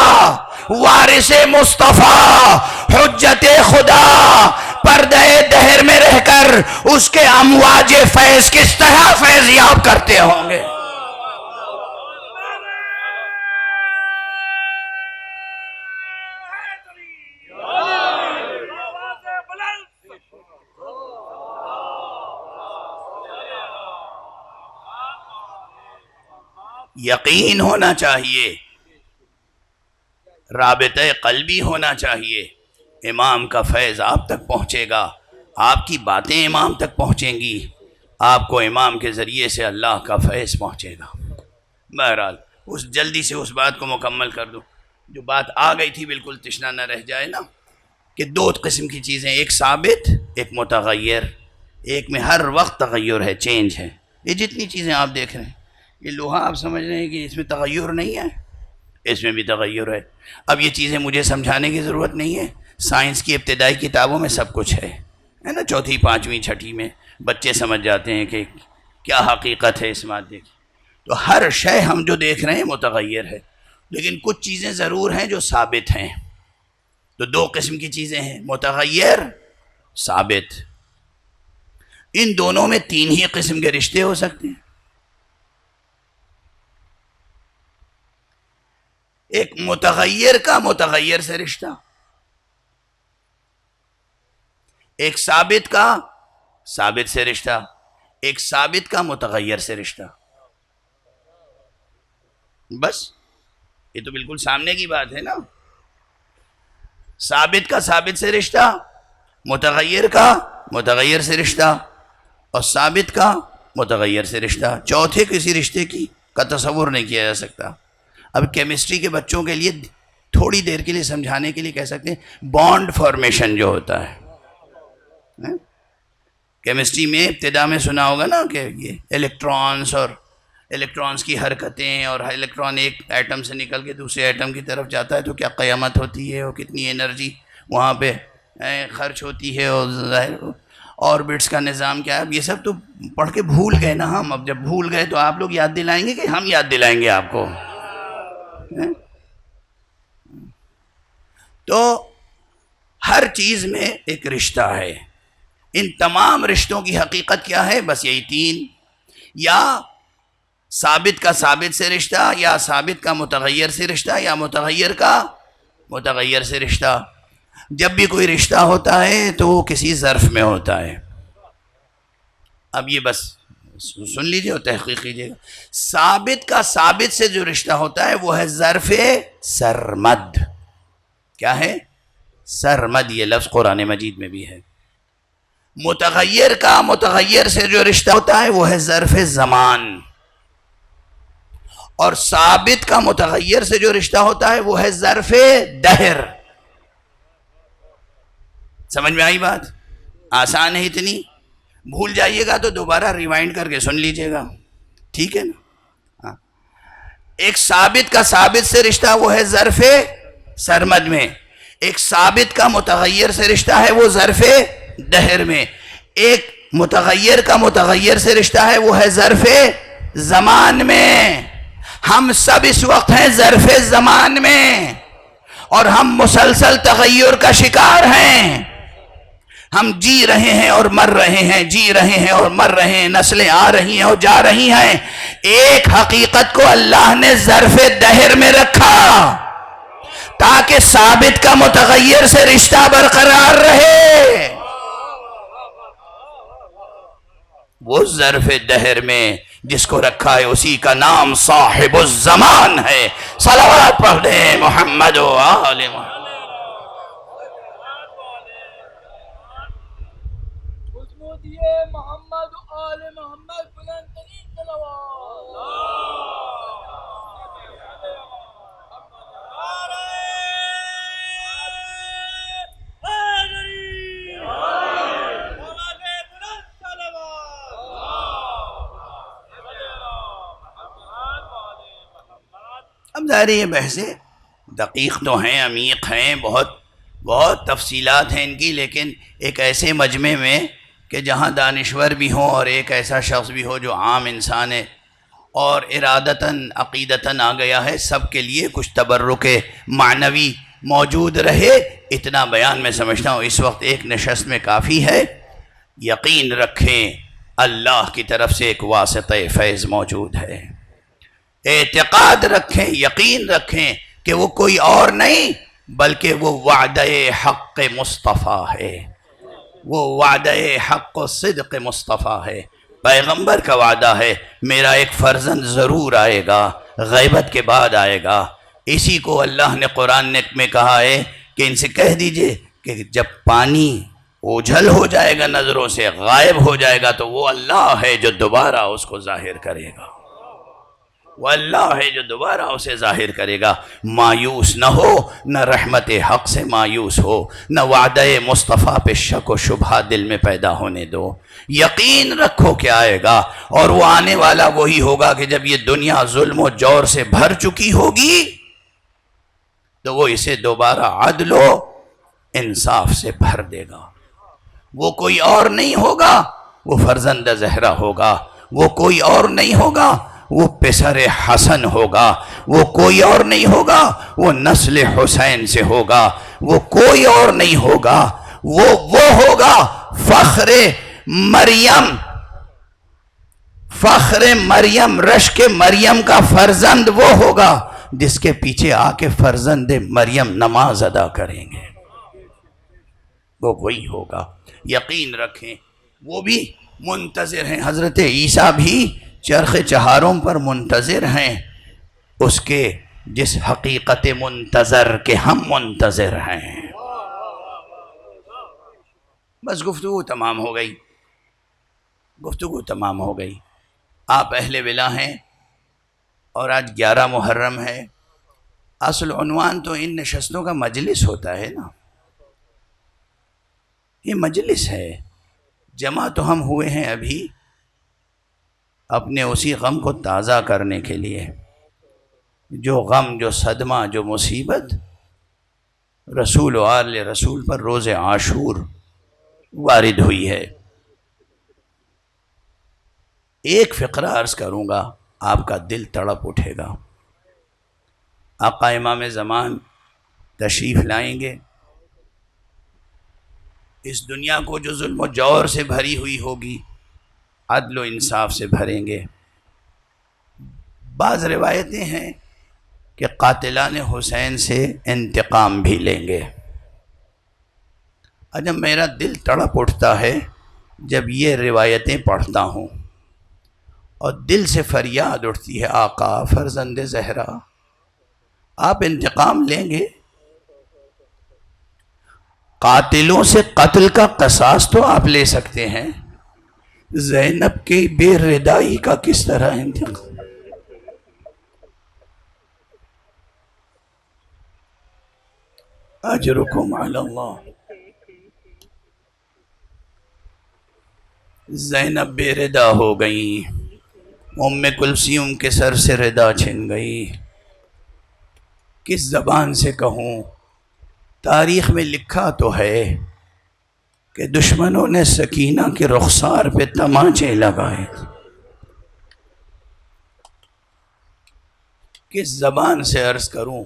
وارث مصطفیٰ، حجت خدا، پردہ دہر میں رہ کر اس کے امواج فیض کس طرح فیضیاب کرتے ہوں گے۔ یقین ہونا چاہیے، رابطہ قلبی ہونا چاہیے، امام کا فیض آپ تک پہنچے گا، آپ کی باتیں امام تک پہنچیں گی، آپ کو امام کے ذریعے سے اللہ کا فیض پہنچے گا۔ بہرحال جلدی سے اس بات کو مکمل کر دوں۔ جو بات آ گئی تھی بالکل تشنا نہ رہ جائے نا، کہ دو قسم کی چیزیں، ایک ثابت ایک متغیر، ایک میں ہر وقت تغیر ہے، چینج ہے۔ یہ جتنی چیزیں آپ دیکھ رہے ہیں، یہ لوہا آپ سمجھ رہے ہیں کہ اس میں تغیر نہیں ہے، اس میں بھی تغیر ہے۔ اب یہ چیزیں مجھے سمجھانے کی ضرورت نہیں ہے، سائنس کی ابتدائی کتابوں میں سب کچھ ہے نا، چوتھی پانچویں چھٹی میں بچے سمجھ جاتے ہیں کہ کیا حقیقت ہے اس مادے کی۔ تو ہر شے ہم جو دیکھ رہے ہیں متغیر ہے، لیکن کچھ چیزیں ضرور ہیں جو ثابت ہیں۔ تو دو قسم کی چیزیں ہیں، متغیر، ثابت۔ ان دونوں میں تین ہی قسم کے رشتے ہو سکتے ہیں۔ ایک متغیر کا متغیر سے رشتہ، ایک ثابت کا ثابت سے رشتہ، ایک ثابت کا متغیر سے رشتہ۔ بس یہ تو بالکل سامنے کی بات ہے نا، ثابت کا ثابت سے رشتہ، متغیر کا متغیر سے رشتہ، اور ثابت کا متغیر سے رشتہ۔ چوتھے کسی رشتے کا تصور نہیں کیا جا سکتا۔ اب کیمسٹری کے بچوں کے لیے تھوڑی دیر کے لیے سمجھانے کے لیے کہہ سکتے ہیں بانڈ فارمیشن جو ہوتا ہے، کیمسٹری میں ابتدا میں سنا ہوگا نا کہ یہ الیکٹرانز اور الیکٹرانز کی حرکتیں، اور الیکٹران ایک ایٹم سے نکل کے دوسرے ایٹم کی طرف جاتا ہے تو کیا قیامت ہوتی ہے، اور کتنی انرجی وہاں پہ خرچ ہوتی ہے، اور ظاہر آربٹس کا نظام کیا ہے۔ اب یہ سب تو پڑھ کے بھول گئے نا ہم، اب جب بھول گئے تو آپ لوگ یاد دلائیں گے کہ ہم یاد دلائیں گے آپ کو؟ تو ہر چیز میں ایک رشتہ ہے۔ ان تمام رشتوں کی حقیقت کیا ہے؟ بس یہی تین، یا ثابت کا ثابت سے رشتہ، یا ثابت کا متغیر سے رشتہ، یا متغیر کا متغیر سے رشتہ۔ جب بھی کوئی رشتہ ہوتا ہے تو وہ کسی ظرف میں ہوتا ہے۔ اب یہ بس سن لیجئے اور تحقیق کیجئے گا۔ ثابت کا ثابت سے جو رشتہ ہوتا ہے وہ ہے ظرف سرمد۔ کیا ہے؟ سرمد۔ یہ لفظ قرآن مجید میں بھی ہے۔ متغیر کا متغیر سے جو رشتہ ہوتا ہے وہ ہے ظرف زمان، اور ثابت کا متغیر سے جو رشتہ ہوتا ہے وہ ہے ظرف دہر۔ سمجھ میں آئی بات؟ آسان ہے اتنی، بھول جائیے گا تو دوبارہ ریوائنڈ کر کے سن لیجئے گا، ٹھیک ہے نا؟ ایک ثابت کا ثابت سے رشتہ وہ ہے ظرف سرمد میں، ایک ثابت کا متغیر سے رشتہ ہے وہ ظرف دہر میں، ایک متغیر کا متغیر سے رشتہ ہے وہ ہے ظرف زمان میں۔ ہم سب اس وقت ہیں ظرف زمان میں، اور ہم مسلسل تغیر کا شکار ہیں۔ ہم جی رہے ہیں اور مر رہے ہیں، جی رہے ہیں اور مر رہے ہیں، نسلیں آ رہی ہیں اور جا رہی ہیں۔ ایک حقیقت کو اللہ نے ظرف دہر میں رکھا تاکہ ثابت کا متغیر سے رشتہ برقرار رہے۔ وہ ظرف دہر میں جس کو رکھا ہے اسی کا نام صاحب الزمان ہے۔ صلوات پڑھ دیں محمد و آل محمد۔ محمد آل محمد بلند ترین صلوات۔ اب ظاہر یہ بحثیں دقیق تو ہیں، عمیق ہیں، بہت تفصیلات ہیں ان کی، لیکن ایک ایسے مجمع میں کہ جہاں دانشور بھی ہوں اور ایک ایسا شخص بھی ہو جو عام انسان ہے اور ارادتاً عقیدتاً آ گیا ہے، سب کے لیے کچھ تبرک معنوی موجود رہے، اتنا بیان میں سمجھتا ہوں اس وقت ایک نشست میں کافی ہے۔ یقین رکھیں اللہ کی طرف سے ایک واسطہ فیض موجود ہے، اعتقاد رکھیں، یقین رکھیں کہ وہ کوئی اور نہیں بلکہ وہ وعدہ حق مصطفیٰ ہے، وہ وعدہ حق و صدق مصطفیٰ ہے۔ پیغمبر کا وعدہ ہے میرا ایک فرزند ضرور آئے گا، غیبت کے بعد آئے گا۔ اسی کو اللہ نے قرآن میں کہا ہے کہ ان سے کہہ دیجئے کہ جب پانی اوجھل ہو جائے گا، نظروں سے غائب ہو جائے گا، تو وہ اللہ ہے جو دوبارہ اس کو ظاہر کرے گا۔ وہ اللہ ہے جو دوبارہ اسے ظاہر کرے گا۔ مایوس نہ ہو، نہ رحمت حق سے مایوس ہو، نہ وعدہ مصطفیٰ پہ شک و شبہ دل میں پیدا ہونے دو۔ یقین رکھو کہ آئے گا، اور وہ آنے والا وہی ہوگا کہ جب یہ دنیا ظلم و جور سے بھر چکی ہوگی تو وہ اسے دوبارہ عدل و انصاف سے بھر دے گا۔ وہ کوئی اور نہیں ہوگا، وہ فرزند زہرا ہوگا۔ وہ کوئی اور نہیں ہوگا، وہ پسر حسن ہوگا۔ وہ کوئی اور نہیں ہوگا، وہ نسل حسین سے ہوگا۔ وہ کوئی اور نہیں ہوگا، وہ ہوگا فخر مریم، فخر مریم، رشک مریم کا فرزند وہ ہوگا جس کے پیچھے آ کے فرزند مریم نماز ادا کریں گے۔ وہ وہی ہوگا، یقین رکھیں۔ وہ بھی منتظر ہیں، حضرت عیسیٰ بھی چرخ چہاروں پر منتظر ہیں اس کے جس حقیقت منتظر کے ہم منتظر ہیں۔ بس گفتگو تمام ہو گئی، گفتگو تمام ہو گئی۔ آپ اہل ولا ہیں اور آج 11 محرم ہے۔ اصل عنوان تو ان نشستوں کا مجلس ہوتا ہے نا، یہ مجلس ہے۔ جمع تو ہم ہوئے ہیں ابھی اپنے اسی غم کو تازہ کرنے کے لیے، جو غم، جو صدمہ، جو مصیبت رسول و آل رسول پر روز عاشور وارد ہوئی ہے۔ ایک فقرہ عرض کروں گا، آپ کا دل تڑپ اٹھے گا۔ آقا امام زمان تشریف لائیں گے، اس دنیا کو جو ظلم و جور سے بھری ہوئی ہوگی عدل و انصاف سے بھریں گے۔ بعض روایتیں ہیں کہ قاتلان حسین سے انتقام بھی لیں گے۔ جب میرا دل تڑپ اٹھتا ہے جب یہ روایتیں پڑھتا ہوں، اور دل سے فریاد اٹھتی ہے، آقا فرزند زہرا آپ انتقام لیں گے؟ قاتلوں سے قتل کا قصاص تو آپ لے سکتے ہیں، زینب کی بے ردائی کا کس طرح انتقام؟ اجرکم علی اللہ۔ زینب بے ردا ہو گئی، ام کلثوم کے سر سے ردا چھن گئی۔ کس زبان سے کہوں؟ تاریخ میں لکھا تو ہے کہ دشمنوں نے سکینہ کے رخسار پہ تمانچے لگائے۔ کس زبان سے عرض کروں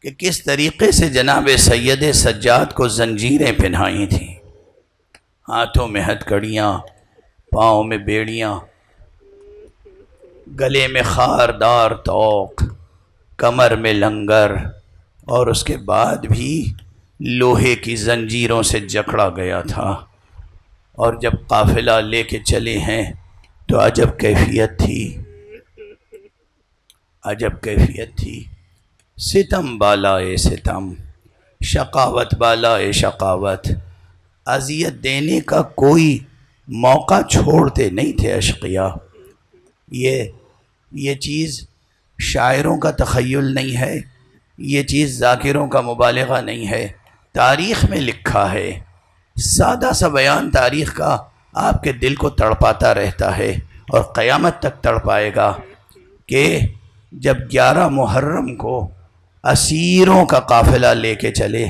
کہ کس طریقے سے جناب سید سجاد کو زنجیریں پہنائی تھیں، ہاتھوں میں ہتھکڑیاں، پاؤں میں بیڑیاں، گلے میں خاردار طوق، کمر میں لنگر، اور اس کے بعد بھی لوہے کی زنجیروں سے جکڑا گیا تھا۔ اور جب قافلہ لے کے چلے ہیں تو عجب کیفیت تھی، عجب کیفیت تھی۔ ستم بالائے ستم، شقاوت بالائے شقاوت، اذیت دینے کا کوئی موقع چھوڑتے نہیں تھے اشقیاء۔ یہ چیز شاعروں کا تخیل نہیں ہے، یہ چیز ذاکروں کا مبالغہ نہیں ہے، تاریخ میں لکھا ہے۔ سادہ سا بیان تاریخ کا آپ کے دل کو تڑپاتا رہتا ہے اور قیامت تک تڑپائے گا کہ جب 11 محرم کو اسیروں کا قافلہ لے کے چلے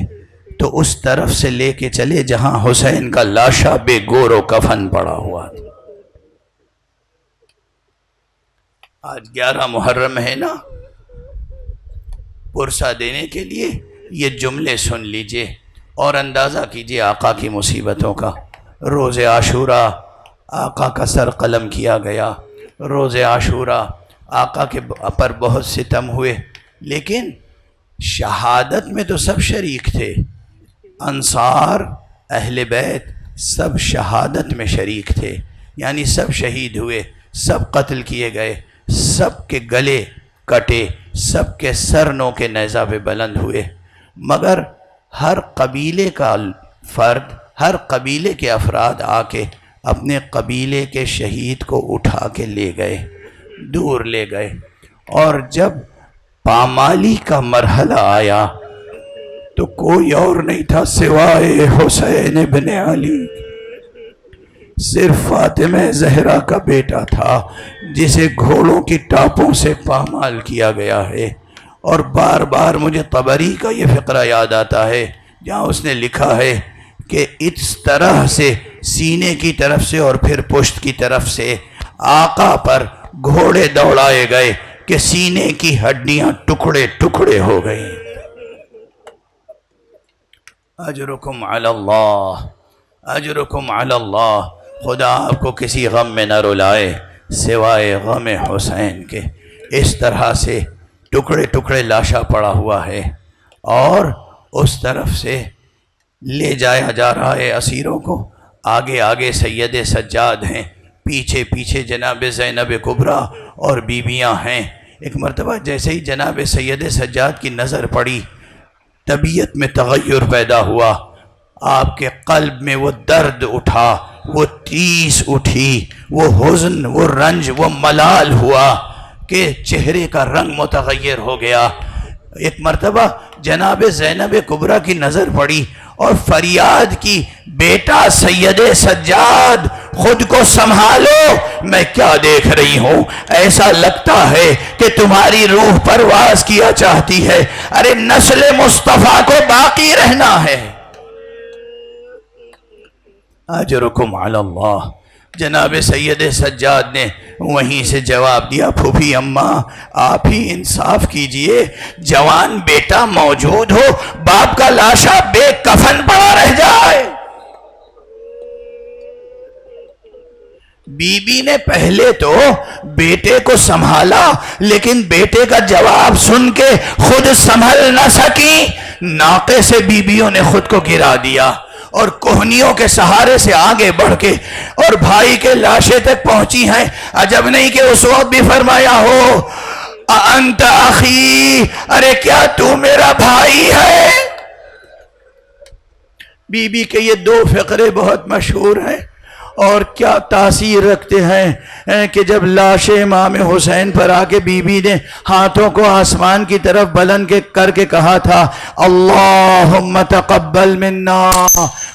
تو اس طرف سے لے کے چلے جہاں حسین کا لاشا بے گور و کفن پڑا ہوا تھا۔ آج 11 محرم ہے نا، پرسہ دینے کے لیے یہ جملے سن لیجئے اور اندازہ کیجئے آقا کی مصیبتوں کا۔ روز عاشوراء آقا کا سر قلم کیا گیا، روز عاشوراء آقا کے پر بہت ستم ہوئے، لیکن شہادت میں تو سب شریک تھے، انصار، اہل بیت سب شہادت میں شریک تھے، یعنی سب شہید ہوئے، سب قتل کیے گئے، سب کے گلے کٹے، سب کے سر نو کے نیزہ پہ بلند ہوئے، مگر ہر قبیلے کا فرد، ہر قبیلے کے افراد آ کے اپنے قبیلے کے شہید کو اٹھا کے لے گئے، دور لے گئے۔ اور جب پامالی کا مرحلہ آیا تو کوئی اور نہیں تھا سوائے حسین ابن علی، صرف فاطمہ زہرا کا بیٹا تھا جسے گھوڑوں کی ٹاپوں سے پامال کیا گیا ہے۔ اور بار بار مجھے طبری کا یہ فقرہ یاد آتا ہے جہاں اس نے لکھا ہے کہ اس طرح سے سینے کی طرف سے اور پھر پشت کی طرف سے آقا پر گھوڑے دوڑائے گئے کہ سینے کی ہڈیاں ٹکڑے ٹکڑے ہو گئیں۔ اجرکم علی اللہ، اجرکم علی اللہ، خدا آپ کو کسی غم میں نہ رلائے سوائے غم حسین کے۔ اس طرح سے ٹکڑے ٹکڑے لاشا پڑا ہوا ہے اور اس طرف سے لے جایا جا رہا ہے اسیروں کو۔ آگے آگے سید سجاد ہیں، پیچھے پیچھے جناب زینب کبریٰ اور بیویاں ہیں۔ ایک مرتبہ جیسے ہی جناب سید سجاد کی نظر پڑی، طبیعت میں تغیر پیدا ہوا، آپ کے قلب میں وہ درد اٹھا، وہ ٹیس اٹھی، وہ حزن، وہ رنج، وہ ملال ہوا کہ چہرے کا رنگ متغیر ہو گیا۔ ایک مرتبہ جناب زینب کبریٰ کی نظر پڑی اور فریاد کی، بیٹا سید سجاد خود کو سنبھالو، میں کیا دیکھ رہی ہوں؟ ایسا لگتا ہے کہ تمہاری روح پرواز کیا چاہتی ہے۔ ارے نسل مصطفیٰ کو باقی رہنا ہے۔ اجرکم علی اللہ۔ جناب سید سجاد نے وہیں سے جواب دیا، پھوپھی اماں آپ ہی انصاف کیجئے، جوان بیٹا موجود ہو، باپ کا لاشا بے کفن پڑا رہ جائے۔ بی بی نے پہلے تو بیٹے کو سنبھالا، لیکن بیٹے کا جواب سن کے خود سنبھل نہ سکی، ناقے سے بیویوں نے خود کو گرا دیا اور کوہنیوں کے سہارے سے آگے بڑھ کے اور بھائی کے لاشے تک پہنچی ہیں۔ عجب نہیں کہ اس وقت بھی فرمایا ہو انت اخی، ارے کیا تو میرا بھائی ہے؟ بی بی کے یہ دو فقرے بہت مشہور ہیں اور کیا تاثیر رکھتے ہیں کہ جب لاش امام حسین پر آ کے بی بی نے ہاتھوں کو آسمان کی طرف بلند کر کے کہا تھا، اللہم تقبل منا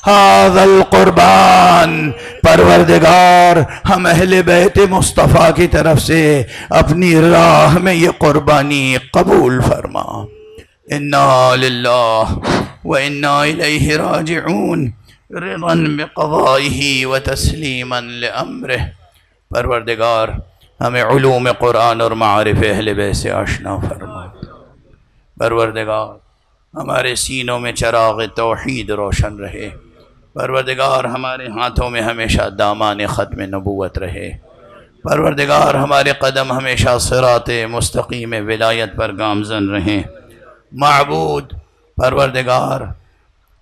ھذا القربان، پروردگار ہم اہل بیت مصطفیٰ کی طرف سے اپنی راہ میں یہ قربانی قبول فرما۔ انا للہ وانا الیہ راجعون، رضا بقضائہ وتسلیما لامرہ۔ پروردگار ہمیں علوم قرآن اور معارف اہل بیت سے آشنا فرما۔ پروردگار ہمارے سینوں میں چراغ توحید روشن رہے۔ پروردگار ہمارے ہاتھوں میں ہمیشہ دامان ختم نبوت رہے۔ پروردگار ہمارے قدم ہمیشہ صراط مستقیم ولایت پر گامزن رہیں۔ معبود پروردگار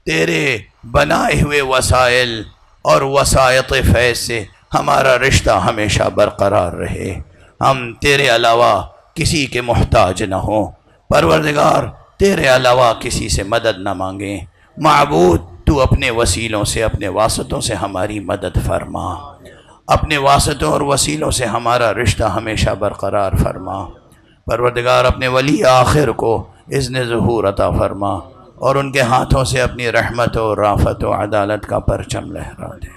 تیرے بنائے ہوئے وسائل اور وسائط فیض سے ہمارا رشتہ ہمیشہ برقرار رہے، ہم تیرے علاوہ کسی کے محتاج نہ ہوں۔ پروردگار تیرے علاوہ کسی سے مدد نہ مانگیں۔ معبود تو اپنے وسیلوں سے، اپنے واسطوں سے ہماری مدد فرما، اپنے واسطوں اور وسیلوں سے ہمارا رشتہ ہمیشہ برقرار فرما۔ پروردگار اپنے ولی آخر کو اذن ظہور عطا فرما اور ان کے ہاتھوں سے اپنی رحمت و رافت و عدالت کا پرچم لہرا دے۔